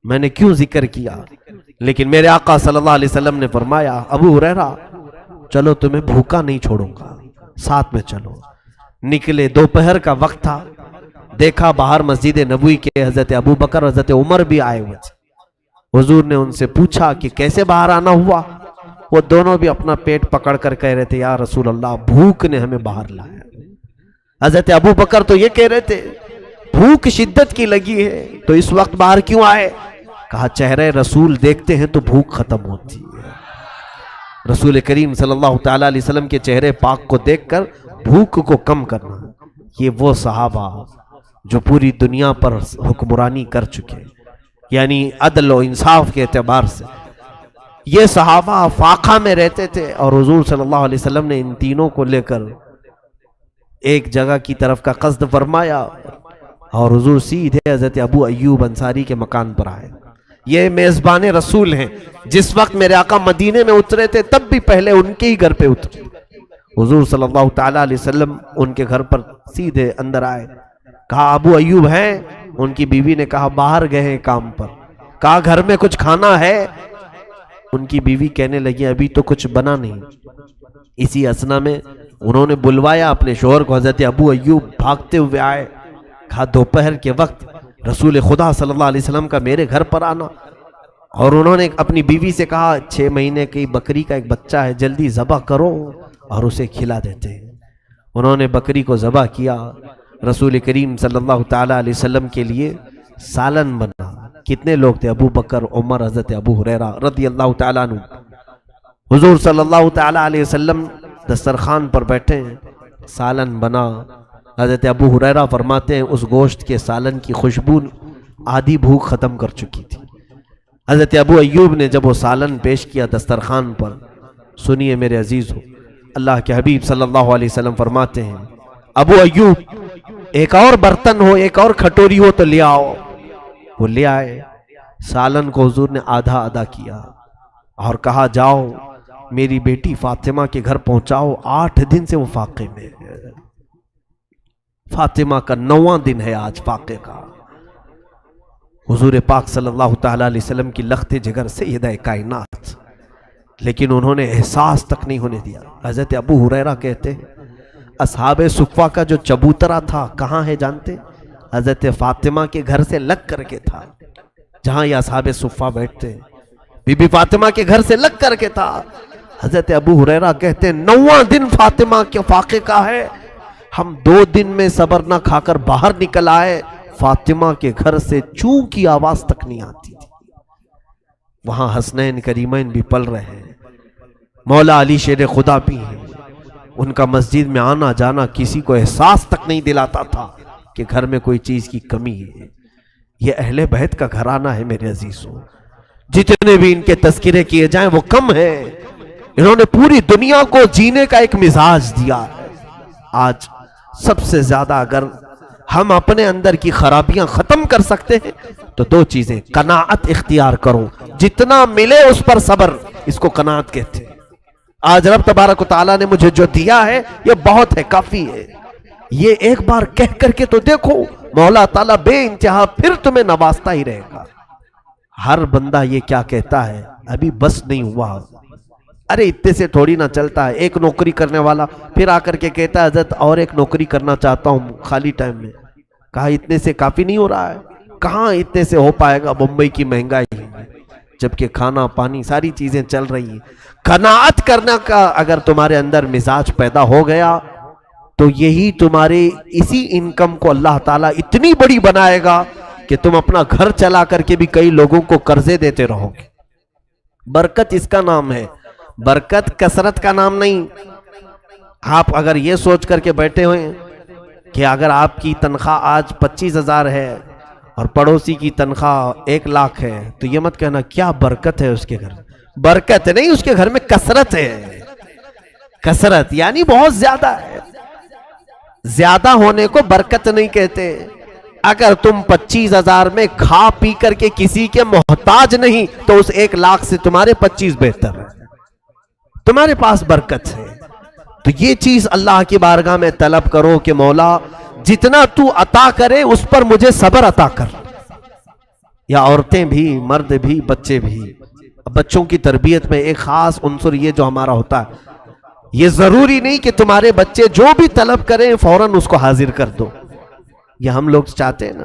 A: میں نے کیوں ذکر کیا، لیکن میرے آقا صلی اللہ علیہ وسلم نے فرمایا ابو ہریرہ چلو تمہیں بھوکا نہیں چھوڑوں گا، ساتھ میں چلو۔ نکلے، دوپہر کا وقت تھا، دیکھا باہر مسجد نبوی کے حضرت ابو بکر اور حضرت عمر بھی آئے ہوئے تھے۔ حضور نے ان سے پوچھا کہ کیسے باہر آنا ہوا؟ وہ دونوں بھی اپنا پیٹ پکڑ کر کہہ رہے تھے یا رسول اللہ بھوک نے ہمیں باہر لایا۔ حضرت ابو بکر تو یہ کہہ رہے تھے بھوک شدت کی لگی ہے تو اس وقت باہر کیوں آئے؟ کہا چہرے رسول دیکھتے ہیں تو بھوک ختم ہوتی ہے۔ رسول کریم صلی اللہ تعالیٰ علیہ وسلم کے چہرے پاک کو دیکھ کر بھوک کو کم کرنا، یہ وہ صحابہ جو پوری دنیا پر حکمرانی کر چکے، یعنی عدل و انصاف کے اعتبار سے یہ صحابہ فاقہ میں رہتے تھے، اور حضور صلی اللہ علیہ وسلم نے ان تینوں کو لے کر ایک جگہ کی طرف کا قصد فرمایا اور حضور سیدھے حضرت ابو ایوب انصاری کے مکان پر آئے۔ یہ میزبان رسول ہیں، جس وقت میرے آقا مدینے میں اترے تھے تب بھی پہلے ان کے ہی گھر پہ اترے۔ حضور صلی اللہ تعالیٰ علیہ وسلم ان کے گھر پر سیدھے اندر آئے، کہا ابو ایوب ہیں؟ ان کی بیوی نے کہا باہر گئے ہیں کام پر۔ کہا گھر میں کچھ کھانا ہے؟ ان کی بیوی کہنے لگی ابھی تو کچھ بنا نہیں۔ اسی اثنا میں انہوں نے بلوایا اپنے شوہر کو، حضرت ابو ایوب بھاگتے ہوئے آئے، کہا دوپہر کے وقت رسول خدا صلی اللہ علیہ وسلم کا میرے گھر پر آنا، اور انہوں نے اپنی بیوی سے کہا 6 مہینے کی بکری کا ایک بچہ ہے، جلدی ذبح کرو اور اسے کھلا دیتے ہیں۔ انہوں نے بکری کو ذبح کیا، رسول کریم صلی اللہ تعالیٰ علیہ وسلم کے لیے سالن بنا. کتنے لوگ تھے؟ ابو بکر، عمر، حضرت ابو ہریرہ رضی اللہ تعالیٰ عنہ. حضور صلی اللہ تعالیٰ علیہ وسلم دسترخوان پر بیٹھے ہیں، سالن بنا. حضرت ابو ہریرہ فرماتے ہیں اس گوشت کے سالن کی خوشبو آدھی بھوک ختم کر چکی تھی. حضرت ابو ایوب نے جب وہ سالن پیش کیا دسترخوان پر، سنیے میرے عزیزو، اللہ کے حبیب صلی اللہ علیہ وسلم فرماتے ہیں ابو ایوب ایک اور برتن ہو، ایک اور کھٹوری ہو تو لے آؤ. وہ لے آئے. سالن کو حضور نے آدھا آدھا کیا اور کہا جاؤ میری بیٹی فاطمہ کے گھر پہنچاؤ، 8 دن سے وہ فاقے میں ہے. فاطمہ کا 9واں دن ہے آج فاقے کا. حضور پاک صلی اللہ تعالیٰ علیہ وسلم کی لخت جگر سیدہ کائنات، لیکن انہوں نے احساس تک نہیں ہونے دیا. حضرت ابو ہریرہ کہتے ہیں اصحاب صفہ کا جو چبوترا تھا کہاں ہے جانتے؟ حضرت فاطمہ کے گھر سے لگ کر کے تھا، جہاں یہ اصحاب صفہ بیٹھتے ہیں بی بی فاطمہ کے گھر سے لگ کر کے تھا. حضرت ابو ہریرہ کہتے ہیں 9واں دن فاطمہ کے فاقے کا ہے، ہم 2 دن میں صبر نہ کھا کر باہر نکل آئے، فاطمہ کے گھر سے چوں کی آواز تک نہیں آتی تھی. وہاں حسنین کریمین بھی پل رہے ہیں، مولا علی شیر خدا بھی ہیں. ان کا مسجد میں آنا جانا کسی کو احساس تک نہیں دلاتا تھا کہ گھر میں کوئی چیز کی کمی ہے. یہ اہل بیت کا گھرانہ ہے میرے عزیزوں. جتنے بھی ان کے تذکرے کیے جائیں وہ کم ہے. انہوں نے پوری دنیا کو جینے کا ایک مزاج دیا ہے. آج سب سے زیادہ اگر ہم اپنے اندر کی خرابیاں ختم کر سکتے ہیں تو 2 چیزیں، قناعت اختیار کرو، جتنا ملے اس پر صبر، اس کو قناعت کہتے ہیں. آج رب تبارک و تعالیٰ نے مجھے جو دیا ہے یہ بہت ہے، کافی ہے. یہ ایک بار کہہ کر کے تو دیکھو، مولا تعالیٰ بے انتہا پھر تمہیں نوازتا ہی رہے گا. ہر بندہ یہ کیا کہتا ہے، ابھی بس نہیں ہوا. ارے اتنے سے تھوڑی نہ چلتا ہے. ایک نوکری کرنے والا پھر آ کر کے کہتا ہے حضرت اور ایک نوکری کرنا چاہتا ہوں خالی ٹائم میں. کہا اتنے سے کافی نہیں ہو رہا ہے. کہاں اتنے سے ہو پائے گا، ممبئی کی مہنگائی ہے، جبکہ کھانا پانی ساری چیزیں چل رہی ہیں. قناعت کرنا کا اگر تمہارے اندر مزاج پیدا ہو گیا تو یہی تمہارے اسی انکم کو اللہ تعالیٰ اتنی بڑی بنائے گا کہ تم اپنا گھر چلا کر کے بھی کئی لوگوں کو قرضے دیتے رہو گے. برکت اس کا نام ہے، برکت کثرت کا نام نہیں. آپ اگر یہ سوچ کر کے بیٹھے ہوئے کہ اگر آپ کی تنخواہ آج 25,000 ہے اور پڑوسی کی تنخواہ 1 لاکھ ہے تو یہ مت کہنا کیا برکت ہے اس کے گھر. برکت نہیں، اس کے گھر میں کثرت ہے. کثرت یعنی بہت زیادہ ہے. زیادہ ہونے کو برکت نہیں کہتے. اگر تم 25,000 میں کھا پی کر کے کسی کے محتاج نہیں تو اس 1 لاکھ سے تمہارے 25 بہتر ہے، تمہارے پاس برکت ہے. تو یہ چیز اللہ کی بارگاہ میں طلب کرو کہ مولا جتنا تو عطا کرے اس پر مجھے صبر عطا کر. یا عورتیں بھی، مرد بھی، بچے بھی. بچوں کی تربیت میں ایک خاص عنصر یہ جو ہمارا ہوتا ہے، یہ ضروری نہیں کہ تمہارے بچے جو بھی طلب کریں فوراً اس کو حاضر کر دو. یہ ہم لوگ چاہتے ہیں نا.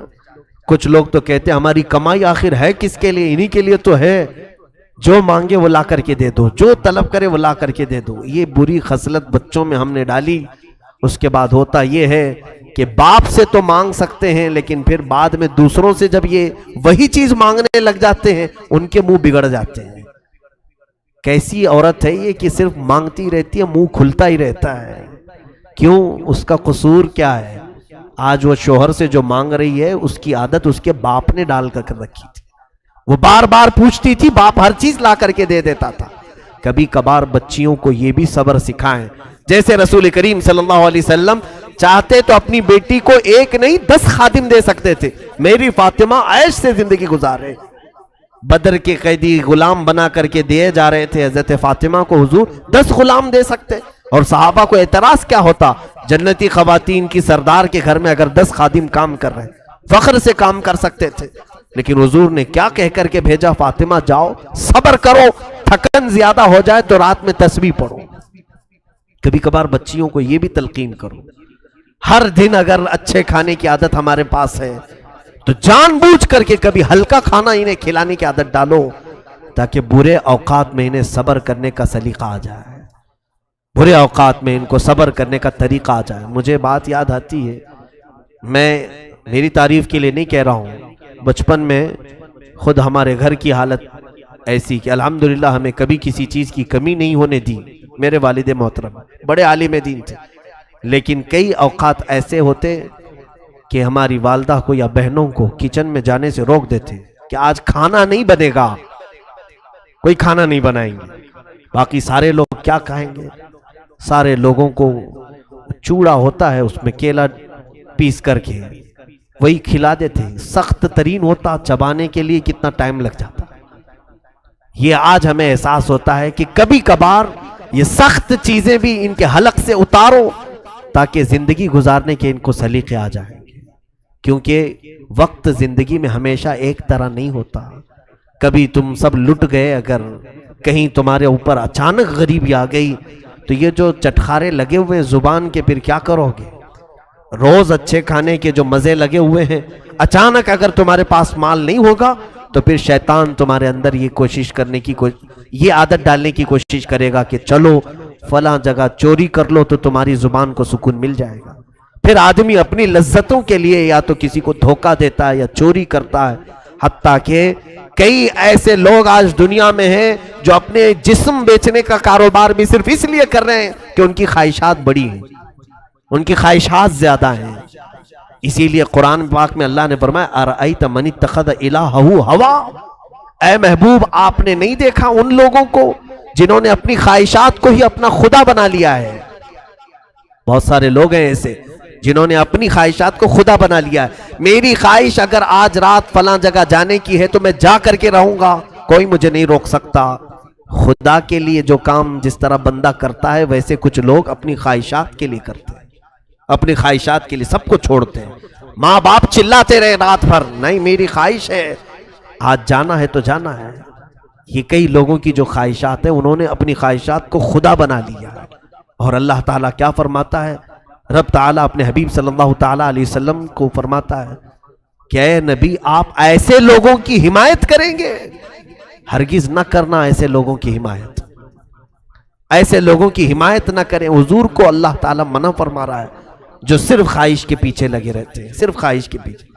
A: کچھ لوگ تو کہتے ہیں ہماری کمائی آخر ہے کس کے لیے، انہی کے لیے تو ہے، جو مانگے وہ لا کر کے دے دو، جو طلب کرے وہ لا کر کے دے دو. یہ بری خصلت بچوں میں ہم نے ڈالی. اس کے بعد ہوتا یہ ہے کہ باپ سے تو مانگ سکتے ہیں لیکن پھر بعد میں دوسروں سے جب یہ وہی چیز مانگنے لگ جاتے ہیں ان کے منہ بگڑ جاتے ہیں. کیسی عورت ہے یہ کہ صرف مانگتی رہتی ہے، منہ کھلتا ہی رہتا ہے. کیوں؟ اس کا قصور کیا ہے؟ آج وہ شوہر سے جو مانگ رہی ہے اس کی عادت اس کے باپ نے ڈال کر رکھی تھی. وہ بار بار پوچھتی تھی، باپ ہر چیز لا کر کے دے دیتا تھا. کبھی کبھار بچیوں کو یہ بھی صبر سکھائیں. جیسے رسول کریم صلی اللہ علیہ وسلم چاہتے تو اپنی بیٹی کو 1 نہیں 10 خادم دے سکتے تھے. میری فاطمہ عیش سے زندگی گزارے. بدر کے قیدی غلام بنا کر کے دیے جا رہے تھے، حضرت فاطمہ کو حضور 10 غلام دے سکتے. اور صحابہ کو اعتراض کیا ہوتا؟ جنتی خواتین کی سردار کے گھر میں اگر 10 خادم کام کر رہے ہیں، فخر سے کام کر سکتے تھے. لیکن حضور نے کیا کہہ کر کے بھیجا؟ فاطمہ جاؤ صبر کرو، تھکن زیادہ ہو جائے تو رات میں تسبیح پڑھو. کبھی کبھار بچیوں کو یہ بھی تلقین کرو. ہر دن اگر اچھے کھانے کی عادت ہمارے پاس ہے تو جان بوجھ کر کے کبھی ہلکا کھانا انہیں کھلانے کی عادت ڈالو تاکہ برے اوقات میں انہیں صبر کرنے کا سلیقہ آ جائے، برے اوقات میں ان کو صبر کرنے کا طریقہ آ جائے. مجھے بات یاد آتی ہے، میں میری تعریف کے لیے نہیں کہہ رہا ہوں، بچپن میں خود ہمارے گھر کی حالت ایسی کہ الحمدللہ ہمیں کبھی کسی چیز کی کمی نہیں ہونے دی. میرے والد محترم بڑے عالم دین تھے، لیکن کئی اوقات ایسے ہوتے کہ ہماری والدہ کو یا بہنوں کو کچن میں جانے سے روک دیتے کہ آج کھانا نہیں بنے گا، کوئی کھانا نہیں بنائیں گے. باقی سارے لوگ کیا کھائیں گے؟ سارے لوگوں کو چوڑا ہوتا ہے، اس میں کیلا پیس کر کے وہی کھلا دیتے. سخت ترین ہوتا، چبانے کے لیے کتنا ٹائم لگ جاتا. یہ آج ہمیں احساس ہوتا ہے کہ کبھی کبھار یہ سخت چیزیں بھی ان کے حلق سے اتارو تاکہ زندگی گزارنے کے ان کو سلیقے آ جائیں. کیونکہ وقت زندگی میں ہمیشہ ایک طرح نہیں ہوتا. کبھی تم سب لٹ گئے، اگر کہیں تمہارے اوپر اچانک غریبی آ گئی تو یہ جو چٹخارے لگے ہوئے زبان کے پھر کیا کرو گے؟ روز اچھے کھانے کے جو مزے لگے ہوئے ہیں، اچانک اگر تمہارے پاس مال نہیں ہوگا تو پھر شیطان تمہارے اندر یہ کوشش کرنے کی یہ عادت ڈالنے کی کوشش کرے گا کہ چلو فلاں جگہ چوری کر لو تو تمہاری زبان کو سکون مل جائے گا. پھر آدمی اپنی لذتوں کے لیے یا تو کسی کو دھوکہ دیتا ہے یا چوری کرتا ہے. حتیٰ کہ کئی ایسے لوگ آج دنیا میں ہیں جو اپنے جسم بیچنے کا کاروبار بھی صرف اس لیے کر رہے ہیں کہ ان کی خواہشات بڑی ہیں، ان کی خواہشات زیادہ ہیں. اسی لیے قرآن پاک میں اللہ نے فرمایا ارأیت من اتخذ الہہ ہوا، اے محبوب آپ نے نہیں دیکھا ان لوگوں کو جنہوں نے اپنی خواہشات کو ہی اپنا خدا بنا لیا ہے. بہت سارے لوگ ہیں ایسے جنہوں نے اپنی خواہشات کو خدا بنا لیا ہے. میری خواہش اگر آج رات فلاں جگہ جانے کی ہے تو میں جا کر کے رہوں گا، کوئی مجھے نہیں روک سکتا. خدا کے لیے جو کام جس طرح بندہ کرتا ہے ویسے کچھ لوگ اپنی خواہشات کے لیے کرتے ہیں، اپنی خواہشات کے لیے سب کو چھوڑتے ہیں. ماں باپ چلاتے رہے رات بھر، نہیں میری خواہش ہے آج جانا ہے تو جانا ہے. یہ کئی لوگوں کی جو خواہشات ہیں انہوں نے اپنی خواہشات کو خدا بنا لیا. اور اللہ تعالیٰ کیا فرماتا ہے؟ رب تعالیٰ اپنے حبیب صلی اللہ تعالیٰ علیہ وسلم کو فرماتا ہے کہ اے نبی آپ ایسے لوگوں کی حمایت کریں گے؟ ہرگز نہ کرنا ایسے لوگوں کی حمایت، ایسے لوگوں کی حمایت نہ کریں. حضور کو اللہ تعالیٰ منع فرما رہا ہے جو صرف خواہش کے پیچھے لگے رہتے ہیں، صرف خواہش کے پیچھے.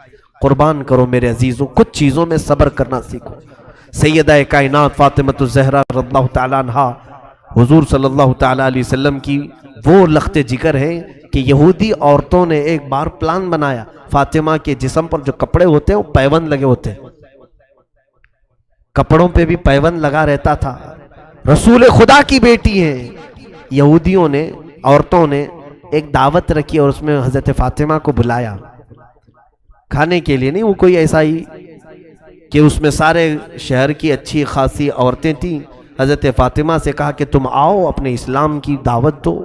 A: قربان کرو میرے عزیزوں، کچھ چیزوں میں صبر کرنا سیکھو. سیدہ کائنات فاطمہ الزہرا رضی اللہ تعالیٰ عنہا حضور صلی اللہ تعالیٰ علیہ وسلم کی وہ لخت جگر ہیں کہ یہودی عورتوں نے ایک بار پلان بنایا. فاطمہ کے جسم پر جو کپڑے ہوتے ہیں وہ پیوند لگے ہوتے ہیں، کپڑوں پہ بھی پیوند لگا رہتا تھا. رسول خدا کی بیٹی ہیں. یہودیوں نے، عورتوں نے ایک دعوت رکھی اور اس میں حضرت فاطمہ کو بلایا کھانے کے لیے. نہیں وہ کوئی ایسا ہی کہ اس میں سارے شہر کی اچھی خاصی عورتیں تھیں. حضرت فاطمہ سے کہا کہ تم آؤ اپنے اسلام کی دعوت دو.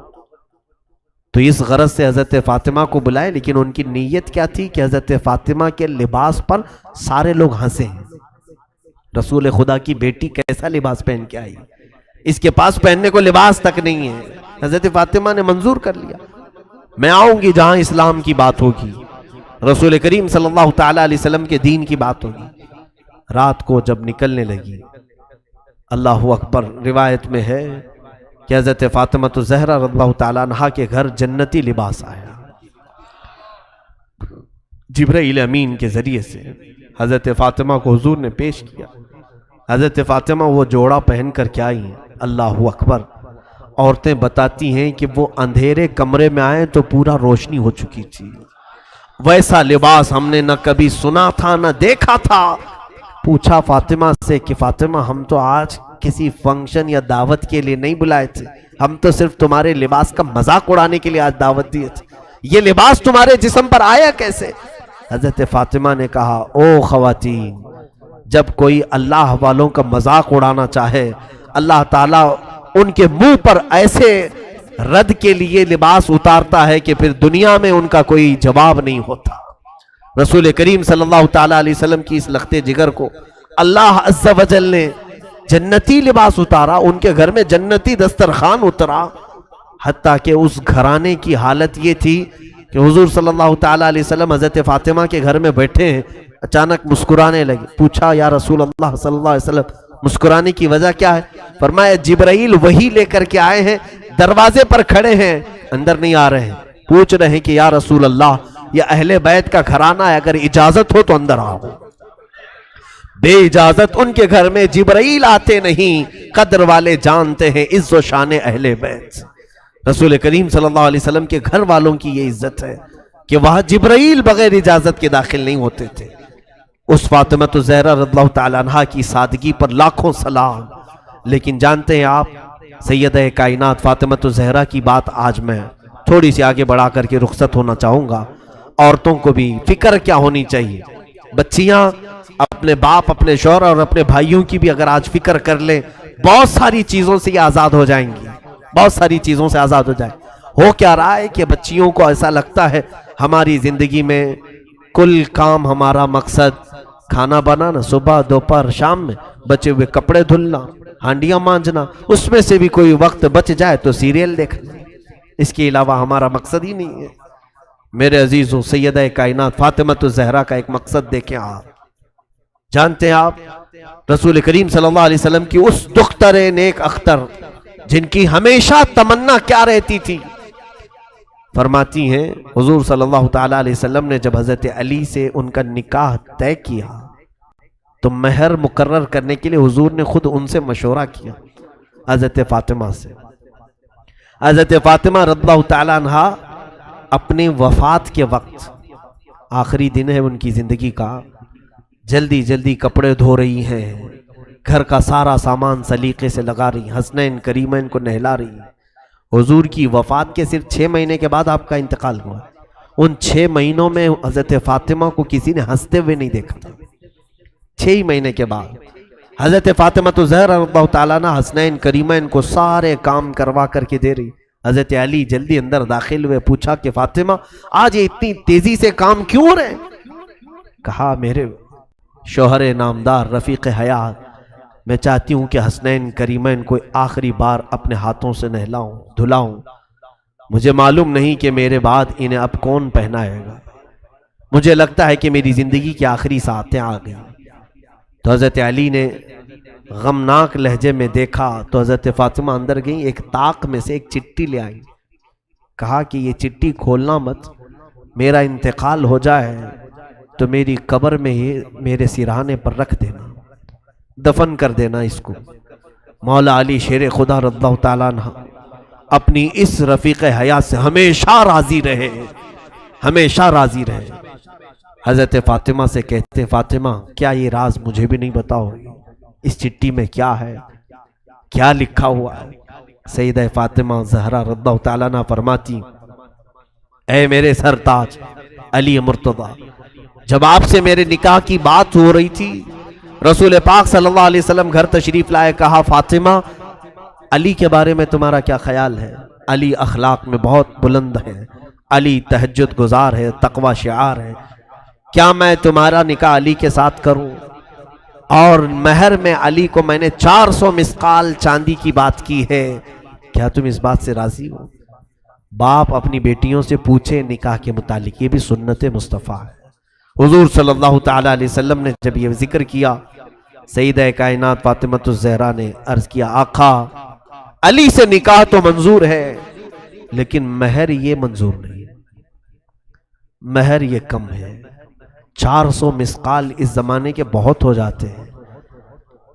A: تو اس غرض سے حضرت فاطمہ کو بلائے، لیکن ان کی نیت کیا تھی کہ حضرت فاطمہ کے لباس پر سارے لوگ ہنسیں. رسول خدا کی بیٹی کیسا لباس پہن کے آئی، اس کے پاس پہننے کو لباس تک نہیں ہے. حضرت فاطمہ نے منظور کر لیا، میں آؤں گی جہاں اسلام کی بات ہوگی، رسول کریم صلی اللہ تعالیٰ علیہ وسلم کے دین کی بات ہوگی. رات کو جب نکلنے لگی، اللہ اکبر، روایت میں ہے کہ حضرت فاطمہ الزہرا رضی اللہ تعالیٰ عنہا کے گھر جنتی لباس آیا. جبرائیل امین کے ذریعے سے حضرت فاطمہ کو حضور نے پیش کیا. حضرت فاطمہ وہ جوڑا پہن کر کے آئی ہیں. اللہ اکبر. عورتیں بتاتی ہیں کہ وہ اندھیرے کمرے میں آئے تو پورا روشنی ہو چکی تھی. ویسا لباس ہم نے نہ کبھی سنا تھا نہ دیکھا تھا. پوچھا فاطمہ سے کہ فاطمہ ہم تو آج کسی فنکشن یا دعوت کے لیے نہیں بلائے تھے، ہم تو صرف تمہارے لباس کا مذاق اڑانے کے لیے آج دعوت دیے تھے، یہ لباس تمہارے جسم پر آیا کیسے؟ حضرت فاطمہ نے کہا او خواتین، جب کوئی اللہ والوں کا مذاق اڑانا چاہے اللہ تعالیٰ ان کے منہ پر ایسے رد کے لیے لباس اتارتا ہے کہ پھر دنیا میں ان کا کوئی جواب نہیں ہوتا. رسول کریم صلی اللہ تعالیٰ علیہ وسلم کی اس لخت جگر کو اللہ عز و جل نے جنتی لباس اتارا، ان کے گھر میں جنتی دسترخوان اترا. حتیٰ کہ اس گھرانے کی حالت یہ تھی کہ حضور صلی اللہ تعالیٰ علیہ وسلم حضرت فاطمہ کے گھر میں بیٹھے ہیں، اچانک مسکرانے لگے. پوچھا یا رسول اللہ صلی اللہ علیہ وسلم مسکرانے کی وجہ کیا ہے؟ فرمایا جبرائیل وہی لے کر کے آئے ہیں، دروازے پر کھڑے ہیں، اندر نہیں آ رہے ہیں. پوچھ رہے ہیں کہ یا رسول اللہ یہ اہل بیت کا گھرانہ ہے، اگر اجازت ہو تو اندر آؤ۔ بے اجازت ان کے گھر میں جبرائیل آتے نہیں، قدر والے جانتے ہیں عز و شان اہل بیت۔ رسول کریم صلی اللہ علیہ وسلم کے گھر والوں کی یہ عزت ہے کہ وہاں جبرائیل بغیر اجازت کے داخل نہیں ہوتے تھے۔ اس فاطمہ الزہرا رضی اللہ تعالیٰ عنہ کی سادگی پر لاکھوں سلام۔ لیکن جانتے ہیں آپ سیدہ کائنات فاطمہ الزہرا کی بات آج میں تھوڑی سی آگے بڑھا کر کے رخصت ہونا چاہوں گا۔ عورتوں کو بھی فکر کیا ہونی چاہیے، بچیاں اپنے باپ، اپنے شوہر اور اپنے بھائیوں کی بھی اگر آج فکر کر لیں، بہت ساری چیزوں سے یہ آزاد ہو جائیں گی، بہت ساری چیزوں سے آزاد ہو جائیں۔ ہو کیا رہا ہے کہ بچیوں کو ایسا لگتا ہے ہماری زندگی میں کل کام ہمارا مقصد کھانا بنانا، صبح دوپہر شام میں بچے ہوئے کپڑے دھلنا، ہانڈیاں مانجنا، اس میں سے بھی کوئی وقت بچ جائے تو سیریل دیکھنا، اس کے علاوہ ہمارا مقصد ہی نہیں ہے۔ میرے عزیزوں، سیدہ کائنات فاطمہ الزہرا کا ایک مقصد دیکھیں آپ۔ جانتے ہیں آپ رسول کریم صلی اللہ علیہ وسلم کی اس دختر نیک اختر جن کی ہمیشہ تمنا کیا رہتی تھی، فرماتی ہیں حضور صلی اللہ تعالیٰ علیہ وسلم نے جب حضرت علی سے ان کا نکاح طے کیا تو مہر مقرر کرنے کے لیے حضور نے خود ان سے مشورہ کیا، حضرت فاطمہ سے۔ حضرت فاطمہ رضی اللہ تعالیٰ عنہ اپنی وفات کے وقت، آخری دن ہے ان کی زندگی کا، جلدی جلدی کپڑے دھو رہی ہیں، گھر کا سارا سامان سلیقے سے لگا رہی، حسنین کریمین کو نہلا رہی۔ حضور کی وفات کے صرف 6 مہینے کے بعد آپ کا انتقال ہوا۔ ان 6 مہینوں میں حضرت فاطمہ کو کسی نے ہنستے ہوئے نہیں دیکھا تھا۔ 6 مہینے کے بعد حضرت فاطمہ الزہرا رضی اللہ تعالیٰ عنہ حسنین کریمین کو سارے کام کروا کر کے دے رہی۔ حضرت علی جلدی اندر داخل ہوئے، پوچھا کہ فاطمہ آج یہ اتنی تیزی سے کام کیوں ہو رہے ہیں؟ کہا میرے شوہر نامدار رفیق حیات، میں چاہتی ہوں کہ حسنین کریمین کو آخری بار اپنے ہاتھوں سے نہلاؤں دھلاؤں، مجھے معلوم نہیں کہ میرے بعد انہیں اب کون پہنائے گا، مجھے لگتا ہے کہ میری زندگی کی آخری ساعتیں آ گئی۔ تو حضرت علی نے غمناک لہجے میں دیکھا تو حضرت فاطمہ اندر گئیں، ایک طاق میں سے ایک چٹی لے آئی، کہا کہ یہ چٹی کھولنا مت، میرا انتقال ہو جائے تو میری قبر میں ہی میرے سرہانے پر رکھ دینا، دفن کر دینا اس کو۔ مولا علی شیر خدا رضی اللہ تعالیٰ عنہ اپنی اس رفیق حیات سے ہمیشہ راضی رہے، ہمیشہ راضی رہے۔ حضرت فاطمہ سے کہتے فاطمہ کیا یہ راز مجھے بھی نہیں بتاؤ، اس چٹی میں کیا ہے، کیا لکھا ہوا ہے؟ سیدہ فاطمہ زہرا رضی اللہ تعالیٰ عنہ فرماتی، اے میرے سرتاج علی مرتضیٰ، جب آپ سے میرے نکاح کی بات ہو رہی تھی، رسول پاک صلی اللہ علیہ وسلم گھر تشریف لائے، کہا فاطمہ علی کے بارے میں تمہارا کیا خیال ہے؟ علی اخلاق میں بہت بلند ہے، علی تہجد گزار ہے، تقوی شعار ہے، کیا میں تمہارا نکاح علی کے ساتھ کروں؟ اور مہر میں علی کو میں نے 400 مسقال چاندی کی بات کی ہے، کیا تم اس بات سے راضی ہو؟ باپ اپنی بیٹیوں سے پوچھے نکاح کے متعلق، یہ بھی سنت مصطفیٰ ہے۔ حضور صلی اللہ تعالیٰ علیہ وسلم نے جب یہ ذکر کیا، سیدہ کائنات فاطمہ الزہرا نے عرض کیا آقا علی سے نکاح تو منظور ہے لیکن مہر یہ منظور نہیں، مہر یہ کم ہے، 400 مسقال اس زمانے کے بہت ہو جاتے ہیں۔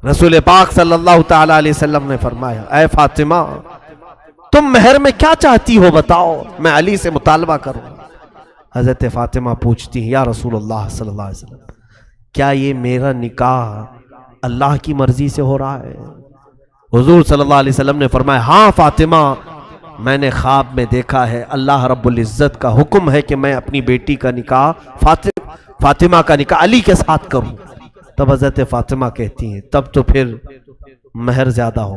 A: رسول پاک صلی اللہ تعالیٰ علیہ وسلم نے فرمایا اے فاطمہ تم مہر میں کیا چاہتی ہو بتاؤ، میں علی سے مطالبہ کروں۔ حضرت فاطمہ پوچھتی ہیں یا رسول اللہ صلی اللہ علیہ وسلم کیا یہ میرا نکاح اللہ کی مرضی سے ہو رہا ہے؟ حضور صلی اللہ علیہ وسلم نے فرمایا ہاں فاطمہ، میں نے خواب میں دیکھا ہے اللہ رب العزت کا حکم ہے کہ میں اپنی بیٹی کا نکاح فاطمہ کا نکاح علی کے ساتھ کروں۔ تب حضرت فاطمہ کہتی ہیں تب تو پھر مہر زیادہ ہو،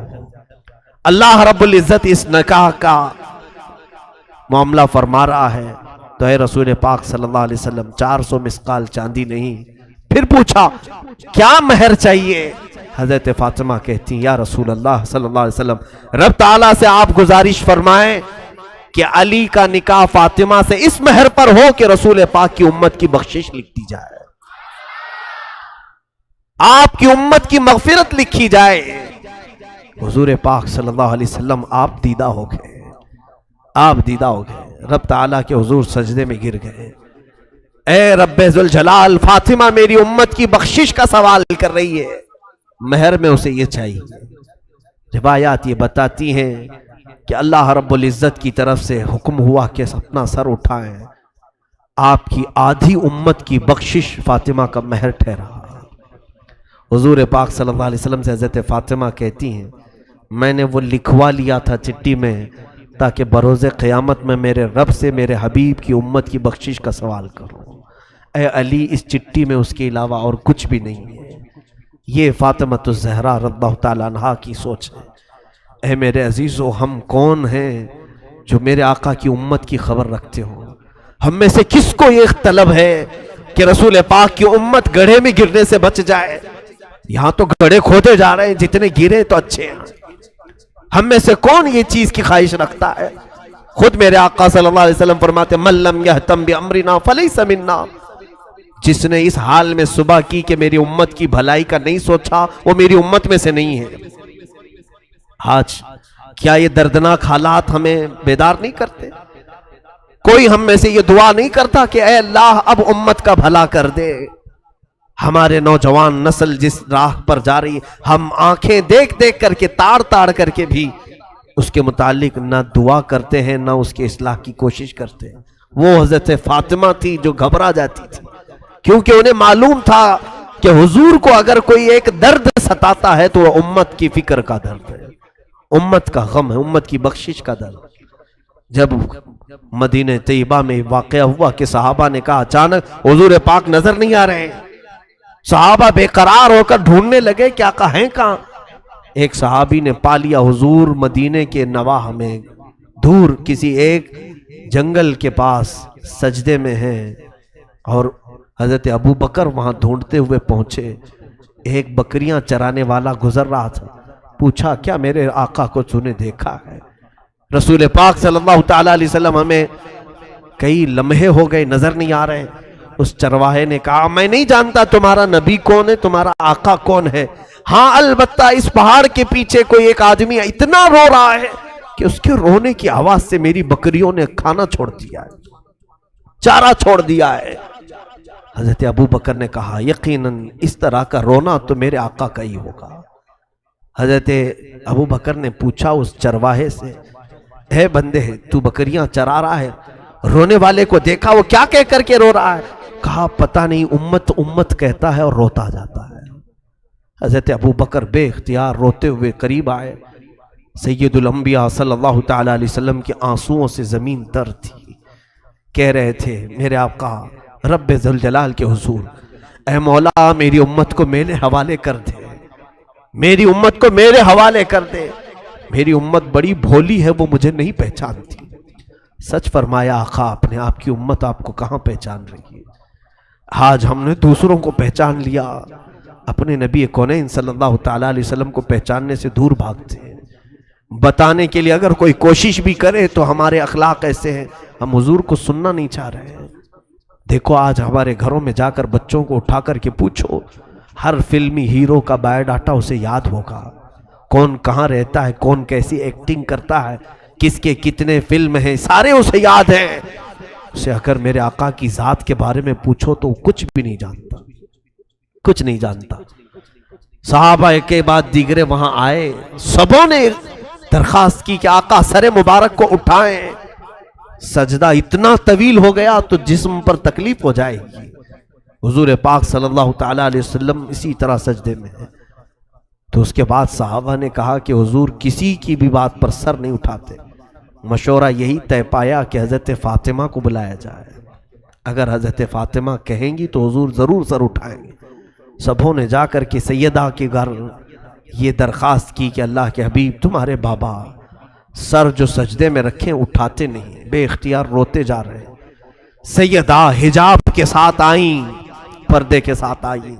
A: اللہ رب العزت اس نکاح کا معاملہ فرما رہا ہے تو اے رسول پاک صلی اللہ علیہ وسلم 400 مسقال چاندی نہیں۔ پھر پوچھا کیا مہر چاہیے؟ حضرت فاطمہ کہتی یا رسول اللہ صلی اللہ علیہ وسلم رب تعالیٰ سے آپ گزارش فرمائیں کہ علی کا نکاح فاطمہ سے اس مہر پر ہو کہ رسول پاک کی امت کی بخشش لکھ دی جائے، آپ کی امت کی مغفرت لکھی جائے۔ حضور پاک صلی اللہ علیہ وسلم آپ دیدہ ہو گئے، آپ دیدہ ہو گئے، رب تعالیٰ کے حضور سجدے میں گر گئے، اے رب ذوالجلال، فاطمہ میری امت کی بخشش کا سوال کر رہی ہے، مہر میں اسے یہ چاہیے۔ روایات یہ بتاتی ہیں کہ اللہ رب العزت کی طرف سے حکم ہوا کہ اپنا سر اٹھائیں، آپ کی آدھی امت کی بخشش فاطمہ کا مہر ٹھہرا۔ حضور پاک صلی اللہ علیہ وسلم سے حضرت فاطمہ کہتی ہیں میں نے وہ لکھوا لیا تھا چٹھی میں تاکہ بروز قیامت میں میرے رب سے میرے حبیب کی امت کی بخشش کا سوال کروں۔ اے علی، اس چٹھی میں اس کے علاوہ اور کچھ بھی نہیں ہے۔ یہ فاطمہ الزہرا رضی اللہ تعالیٰ عنہا کی سوچ ہے۔ اے میرے عزیزو، ہم کون ہیں جو میرے آقا کی امت کی خبر رکھتے ہوں؟ ہم میں سے کس کو یہ طلب ہے کہ رسول پاک کی امت گڑھے میں گرنے سے بچ جائے؟ یہاں تو گڑھے کھودے جا رہے ہیں، جتنے گرے تو اچھے ہیں۔ ہم میں سے کون یہ چیز کی خواہش رکھتا ہے؟ خود میرے آقا صلی اللہ علیہ وسلم فرماتے من لم یہتم بامرنا فلیس منا، جس نے اس حال میں صبح کی کہ میری امت کی بھلائی کا نہیں سوچا، وہ میری امت میں سے نہیں ہے۔ آج کیا یہ دردناک حالات ہمیں بیدار نہیں کرتے؟ کوئی ہم میں سے یہ دعا نہیں کرتا کہ اے اللہ اب امت کا بھلا کر دے؟ ہمارے نوجوان نسل جس راہ پر جا رہی ہے، ہم آنکھیں دیکھ دیکھ کر کے تاڑ تاڑ کر کے بھی اس کے متعلق نہ دعا کرتے ہیں نہ اس کے اصلاح کی کوشش کرتے ہیں۔ وہ حضرت فاطمہ تھی جو گھبرا جاتی تھی، کیونکہ انہیں معلوم تھا کہ حضور کو اگر کوئی ایک درد ستاتا ہے تو وہ امت کی فکر کا درد ہے، امت کا غم ہے، امت کی بخشش کا درد۔ جب مدینہ طیبہ میں واقعہ ہوا کہ صحابہ نے کہا اچانک حضور پاک نظر نہیں آ رہے ہیں، صحابہ بے قرار ہو کر ڈھونڈنے لگے کہ آقا ہیں کہاں؟ ایک صحابی نے پا لیا حضور مدینے کے نواح میں دور کسی ایک جنگل کے پاس سجدے میں ہیں، اور حضرت ابو بکر وہاں ڈھونڈتے ہوئے پہنچے۔ ایک بکریاں چرانے والا گزر رہا تھا، پوچھا کیا میرے آقا کو تو نے دیکھا ہے؟ رسول پاک صلی اللہ تعالیٰ علیہ وسلم ہمیں کئی لمحے ہو گئے نظر نہیں آ رہے۔ اس چرواہے نے کہا میں نہیں جانتا تمہارا نبی کون ہے، تمہارا آقا کون ہے، ہاں البتہ اس پہاڑ کے پیچھے کوئی ایک آدمی اتنا رو رہا ہے کہ اس کے رونے کی آواز سے میری بکریوں نے کھانا چھوڑ دیا ہے، چارہ چھوڑ دیا ہے۔ حضرت ابو بکر نے کہا یقیناً اس طرح کا رونا تو میرے آقا کا ہی ہوگا۔ حضرت ابو بکر نے پوچھا اس چرواہے سے اے بندے تو بکریاں چرا رہا ہے، رونے والے کو دیکھا وہ کیا کہہ کر کے رو رہا ہے؟ کہا پتہ نہیں، امت امت کہتا ہے اور روتا جاتا ہے۔ حضرت ابو بکر بے اختیار روتے ہوئے قریب آئے۔ سید الانبیاء صلی اللہ تعالیٰ علیہ وسلم کے آنسوؤں سے زمین تر تھی، کہہ رہے تھے میرے آقا رب ذوالجلال کے حضور، اے مولا میری امت کو میرے حوالے کر دے، میری امت کو میرے حوالے کر دے، میری امت بڑی بھولی ہے، وہ مجھے نہیں پہچانتی۔ سچ فرمایا آقا، اپنے آپ کی امت آپ کو کہاں پہچان رہی ہے؟ آج ہم نے دوسروں کو پہچان لیا، اپنے نبی کونین صلی اللہ تعالیٰ علیہ وسلم کو پہچاننے سے دور بھاگتے ہیں۔ بتانے کے لیے اگر کوئی کوشش بھی کرے تو ہمارے اخلاق ایسے ہیں، ہم حضور کو سننا نہیں چاہ رہے ہیں۔ دیکھو آج ہمارے گھروں میں جا کر بچوں کو اٹھا کر کے پوچھو، ہر فلمی ہیرو کا بایو ڈاٹا اسے یاد ہوگا، کون کہاں رہتا ہے، کون کیسی ایکٹنگ کرتا ہے، کس کے کتنے فلم ہیں، سارے اسے یاد ہیں۔ اسے اگر میرے آقا کی ذات کے بارے میں پوچھو تو کچھ بھی نہیں جانتا، کچھ نہیں جانتا۔ صحابہ کے بعد دیگرے وہاں آئے، سبوں نے درخواست کی کہ آقا سر مبارک کو اٹھائیں، سجدہ اتنا طویل ہو گیا تو جسم پر تکلیف ہو جائے گی۔ حضور پاک صلی اللہ تعالیٰ علیہ وسلم اسی طرح سجدے میں ہیں۔ تو اس کے بعد صحابہ نے کہا کہ حضور کسی کی بھی بات پر سر نہیں اٹھاتے، مشورہ یہی طے پایا کہ حضرت فاطمہ کو بلایا جائے، اگر حضرت فاطمہ کہیں گی تو حضور ضرور سر اٹھائیں گے۔ سبوں نے جا کر کے سیدہ کے گھر یہ درخواست کی کہ اللہ کے حبیب تمہارے بابا سر جو سجدے میں رکھیں اٹھاتے نہیں، بے اختیار روتے جا رہے ہیں۔ سیدہ حجاب کے ساتھ آئیں، پردے کے ساتھ آئیں،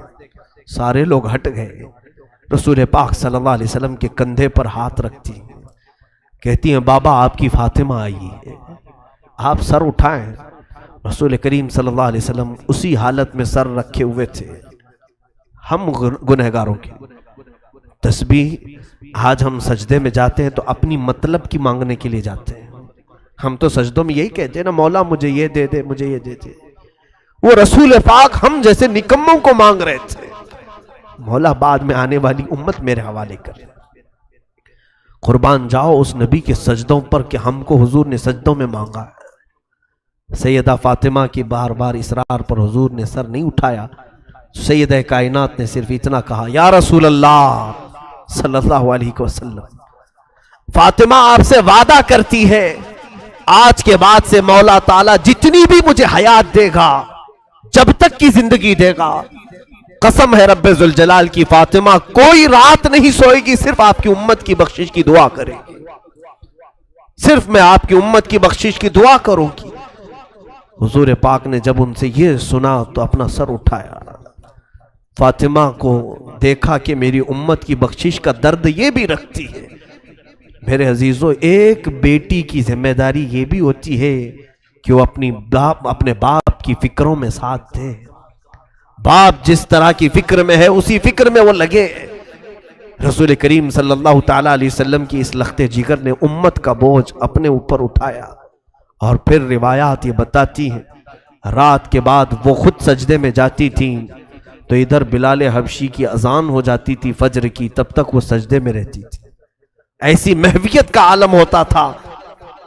A: سارے لوگ ہٹ گئے۔ رسول پاک صلی اللہ علیہ وسلم کے کندھے پر ہاتھ رکھتی ہیں، کہتی ہیں بابا آپ کی فاطمہ آئی ہے، آپ سر اٹھائیں۔ رسول کریم صلی اللہ علیہ وسلم اسی حالت میں سر رکھے ہوئے تھے۔ ہم گنہگاروں کی تسبیح، آج ہم سجدے میں جاتے ہیں تو اپنی مطلب کی مانگنے کے لیے جاتے ہیں۔ ہم تو سجدوں میں یہی کہتے ہیں نا مولا مجھے یہ دے دے، مجھے یہ دے دے۔ وہ رسول پاک ہم جیسے نکموں کو مانگ رہے تھے. مولا بعد میں آنے والی امت میرے حوالے کر. قربان جاؤ اس نبی کے سجدوں پر کہ ہم کو حضور نے سجدوں میں مانگا ہے. سیدہ فاطمہ کی بار بار اصرار پر حضور نے سر نہیں اٹھایا. سیدہ کائنات نے صرف اتنا کہا یا رسول اللہ صلی اللہ علیہ وسلم، فاطمہ آپ سے وعدہ کرتی ہے آج کے بعد سے مولا تعالیٰ جتنی بھی مجھے حیات دے گا، جب تک کی زندگی دے گا، قسم ہے رب ذوالجلال کی، فاطمہ کوئی رات نہیں سوئے گی صرف آپ کی امت کی بخشش کی دعا کرے گی. صرف میں آپ کی امت کی بخشش کی دعا کروں گی. حضور پاک نے جب ان سے یہ سنا تو اپنا سر اٹھایا. فاطمہ کو دیکھا کہ میری امت کی بخشش کا درد یہ بھی رکھتی ہے. میرے عزیزو، ایک بیٹی کی ذمہ داری یہ بھی ہوتی ہے کہ وہ اپنے باپ کی فکروں میں ساتھ دے. باپ جس طرح کی فکر میں ہے اسی فکر میں وہ لگے. رسول کریم صلی اللہ تعالیٰ علیہ وسلم کی اس لخت جگر نے امت کا بوجھ اپنے اوپر اٹھایا. اور پھر روایات یہ بتاتی ہیں رات کے بعد وہ خود سجدے میں جاتی تھیں تو ادھر بلال حبشی کی اذان ہو جاتی تھی فجر کی، تب تک وہ سجدے میں رہتی تھی. ایسی محویت کا عالم ہوتا تھا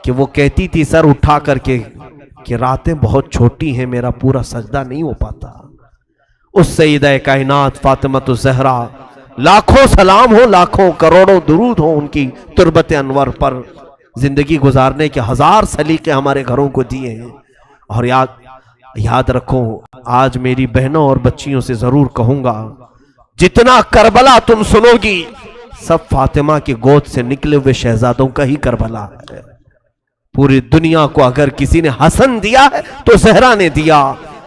A: کہ وہ کہتی تھی سر اٹھا کر کے کہ راتیں بہت چھوٹی ہیں، میرا پورا سجدہ نہیں ہو پاتا. اس سیدہ کائنات فاطمہ الزہرا، لاکھوں سلام ہو، لاکھوں کروڑوں درود ہو ان کی تربت انور پر. زندگی گزارنے کے ہزار سلیقے ہمارے گھروں کو دیے ہیں. اور یاد رکھو، آج میری بہنوں اور بچیوں سے ضرور کہوں گا، جتنا کربلا تم سنو گی سب فاطمہ کی گود سے نکلے ہوئے شہزادوں کا ہی کربلا ہے. پوری دنیا کو اگر کسی نے حسن دیا ہے تو زہرا نے دیا.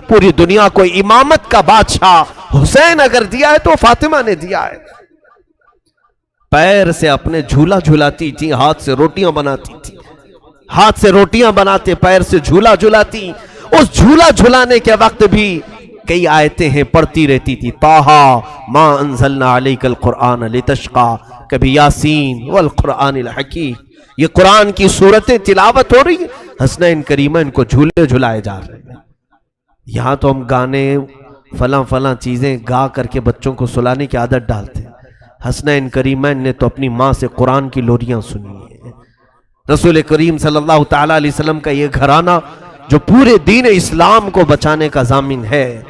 A: پوری دنیا کو امامت کا بادشاہ حسین اگر دیا ہے تو فاطمہ نے دیا ہے. پیر سے اپنے جھولا جھولاتی تھی، ہاتھ سے روٹیاں بناتی تھی، ہاتھ سے روٹیاں بناتے پیر سے جھولا جھولاتی. اس جھولا جھولانے کے وقت بھی کئی آیتیں ہیں پڑھتی رہتی تھی. طٰہٰ ما انزلنا علیک القرآن لتشقیٰ، کبھی یاسین والقرآن الحکیم. یہ قرآن کی صورتیں تلاوت ہو رہی ہیں، حسنین کریمین کو جھولے جھلائے جا رہے ہیں. یہاں تو ہم گانے فلاں فلاں چیزیں گا کر کے بچوں کو سلانے کی عادت ڈالتے ہیں. حسنین کریمین نے تو اپنی ماں سے قرآن کی لوریاں سنی ہیں. رسول کریم صلی اللہ تعالیٰ علیہ وسلم کا یہ گھرانہ جو پورے دین اسلام کو بچانے کا ضامن ہے.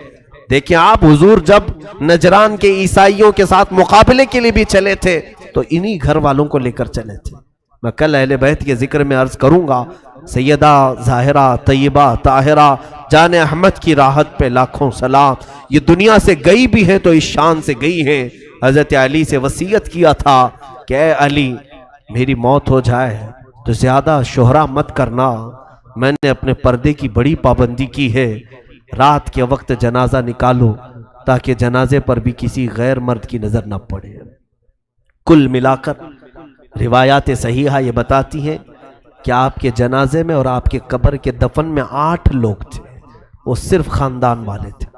A: دیکھیں آپ حضور جب نجران کے عیسائیوں کے ساتھ مقابلے کے لیے بھی چلے تھے تو انہی گھر والوں کو لے کر چلے تھے. میں کل اہل بیت کے ذکر میں عرض کروں گا، سیدہ ظاہرہ طیبہ طاہرہ جان احمد کی راحت پہ لاکھوں سلام. یہ دنیا سے گئی بھی ہے تو اس شان سے گئی ہے. حضرت علی سے وصیت کیا تھا کہ اے علی میری موت ہو جائے تو زیادہ شہرا مت کرنا. میں نے اپنے پردے کی بڑی پابندی کی ہے، رات کے وقت جنازہ نکالو تاکہ جنازے پر بھی کسی غیر مرد کی نظر نہ پڑے. کل ملا کر روایات صحیحہ یہ بتاتی ہیں کہ آپ کے جنازے میں اور آپ کے قبر کے دفن میں 8 لوگ تھے، وہ صرف خاندان والے تھے.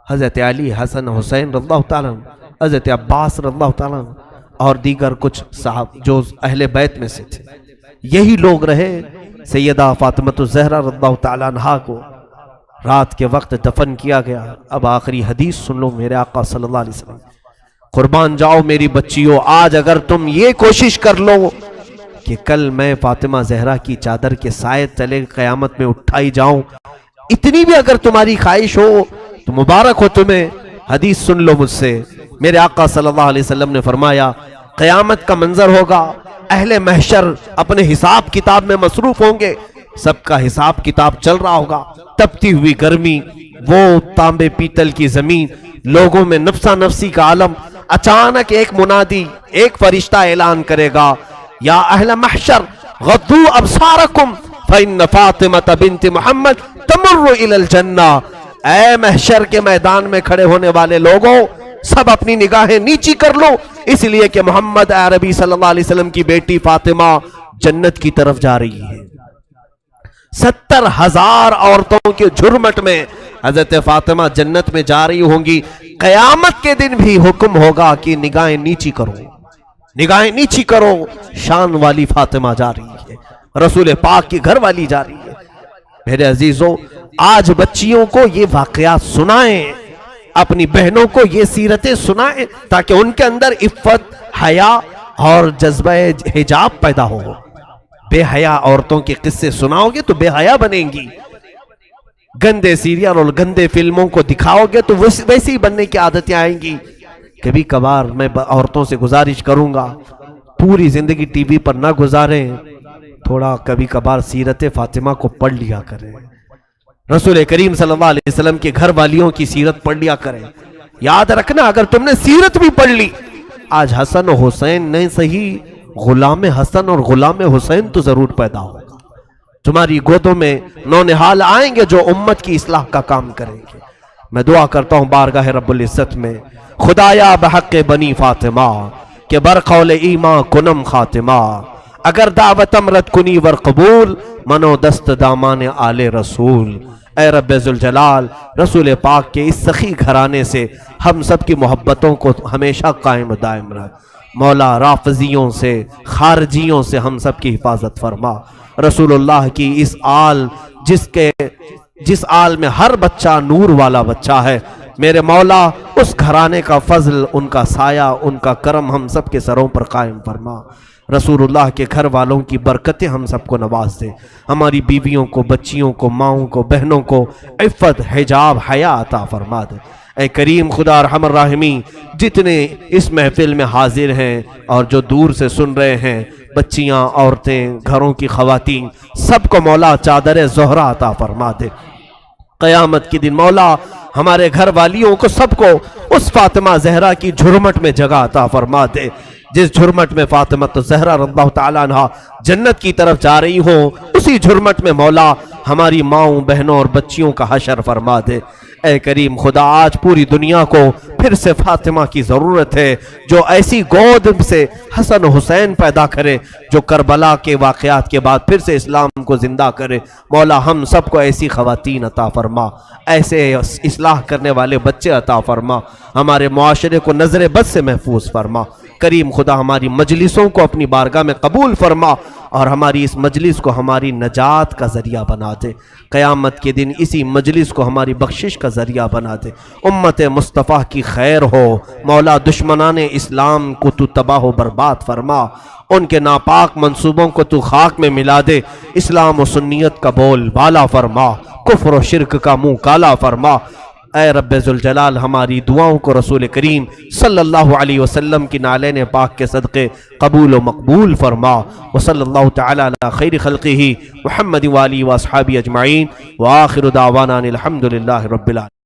A: حضرت علی، حسن حسین رضی اللہ تعالیٰ عنہ، حضرت عباس رضی اللہ تعالیٰ عنہ اور دیگر کچھ صاحب جو اہل بیت میں سے تھے. یہی لوگ رہے. سیدہ فاطمہ الزہرا رضی اللہ تعالیٰ عنہا کو رات کے وقت دفن کیا گیا. اب آخری حدیث سن لو میرے آقا صلی اللہ علیہ وسلم. قربان جاؤ میری بچیوں، آج اگر تم یہ کوشش کر لو کہ کل میں فاطمہ زہرا کی چادر کے سائے تلے قیامت میں اٹھائی جاؤں، اتنی بھی اگر تمہاری خواہش ہو تو مبارک ہو تمہیں. حدیث سن لو مجھ سے. میرے آقا صلی اللہ علیہ وسلم نے فرمایا قیامت کا منظر ہوگا، اہل محشر اپنے حساب کتاب میں مصروف ہوں گے، سب کا حساب کتاب چل رہا ہوگا. تپتی ہوئی گرمی، وہ تانبے پیتل کی زمین، لوگوں میں نفسا نفسی کا عالم. اچانک ایک منادی، ایک فرشتہ اعلان کرے گا یا اہل محشر غضوا ابصارکم فإن فاطمہ بنت محمد تمر الی الجنہ. اے محشر کے میدان میں کھڑے ہونے والے لوگوں، سب اپنی نگاہیں نیچی کر لو، اس لیے کہ محمد عربی صلی اللہ علیہ وسلم کی بیٹی فاطمہ جنت کی طرف جا رہی ہے. 70,000 عورتوں کے جھرمٹ میں حضرت فاطمہ جنت میں جا رہی ہوں گی. قیامت کے دن بھی حکم ہوگا کہ نگاہیں نیچی کرو، نگاہیں نیچی کرو. شان والی فاطمہ جا رہی ہے، رسول پاک کی گھر والی جا رہی ہے. میرے عزیزوں، آج بچیوں کو یہ واقعات سنائیں، اپنی بہنوں کو یہ سیرتیں سنائیں، تاکہ ان کے اندر عفت، حیا اور جذبہ حجاب پیدا ہو۔ بے حیا عورتوں کے قصے سناؤ گے تو بے حیا بنیں گی، گندے سیریل اور گندے فلموں کو دکھاؤ گے تو ویسے ہی بننے کی عادتیں آئیں گی۔ کبھی کبھار میں عورتوں سے گزارش کروں گا، پوری زندگی ٹی وی پر نہ گزاریں، تھوڑا کبھی کبھار سیرت فاطمہ کو پڑھ لیا کریں، رسول کریم صلی اللہ علیہ وسلم کے گھر والیوں کی سیرت پڑھ لیا کریں۔ یاد رکھنا، اگر تم نے سیرت بھی پڑھ لی، آج حسن و حسین نہیں صحیح، غلام حسن اور غلام حسین تو ضرور پیدا ہوگا، تمہاری گودوں میں نونہال آئیں گے جو امت کی اصلاح کا کام کریں گے۔ میں دعا کرتا ہوں بارگاہ رب العزت میں، خدایا بحق بنی فاطمہ کہ برقول ایمان کنم خاتمہ، اگر دعوتم رد کنی ور قبول، منو دست دامان آل رسول۔ اے رب ذوالجلال، رسول پاک کے اس سخی گھرانے سے ہم سب کی محبتوں کو ہمیشہ قائم و دائم رکھ۔ مولا رافضیوں سے، خارجیوں سے ہم سب کی حفاظت فرما۔ رسول اللہ کی اس آل جس آل میں ہر بچہ نور والا بچہ ہے، میرے مولا اس گھرانے کا فضل، ان کا سایہ، ان کا کرم ہم سب کے سروں پر قائم فرما۔ رسول اللہ کے گھر والوں کی برکتیں ہم سب کو نواز دے، ہماری بیویوں کو، بچیوں کو، ماؤں کو، بہنوں کو عفت، حجاب، حیا عطا فرما دے۔ اے کریم خدا ارحم الراحمین، جتنے اس محفل میں حاضر ہیں اور جو دور سے سن رہے ہیں، بچیاں، عورتیں، گھروں کی خواتین، سب کو مولا چادر زہرہ عطا فرما دے۔ قیامت کے دن مولا ہمارے گھر والیوں کو سب کو اس فاطمہ زہرا کی جھرمٹ میں جگہ عطا فرما دے، جس جھرمٹ میں فاطمہ زہرا رضی اللہ تعالیٰ عنہ جنت کی طرف جا رہی ہوں، اسی جھرمٹ میں مولا ہماری ماؤں، بہنوں اور بچیوں کا حشر فرما دے۔ اے کریم خدا، آج پوری دنیا کو پھر سے فاطمہ کی ضرورت ہے، جو ایسی گود سے حسن و حسین پیدا کرے، جو کربلا کے واقعات کے بعد پھر سے اسلام کو زندہ کرے۔ مولا ہم سب کو ایسی خواتین عطا فرما، ایسے اصلاح کرنے والے بچے عطا فرما، ہمارے معاشرے کو نظر بد سے محفوظ فرما۔ کریم خدا، ہماری مجلسوں کو اپنی بارگاہ میں قبول فرما، اور ہماری اس مجلس کو ہماری نجات کا ذریعہ بنا دے۔ قیامت کے دن اسی مجلس کو ہماری بخشش کا ذریعہ بنا دے۔ امت مصطفیٰ کی خیر ہو مولا، دشمنان اسلام کو تو تباہ و برباد فرما، ان کے ناپاک منصوبوں کو تو خاک میں ملا دے، اسلام و سنیت کا بول بالا فرما، کفر و شرک کا منہ کالا فرما۔ اے رب ذوالجلال، ہماری دعاؤں کو رسول کریم صلی اللہ علیہ وسلم کی نالین پاک کے صدقے قبول و مقبول فرما۔ وصلی اللہ تعالی علی خیر خلقہ محمد وآلہ واصحابہ اجمعین، وآخر دعوانا الحمدللہ رب العالمین۔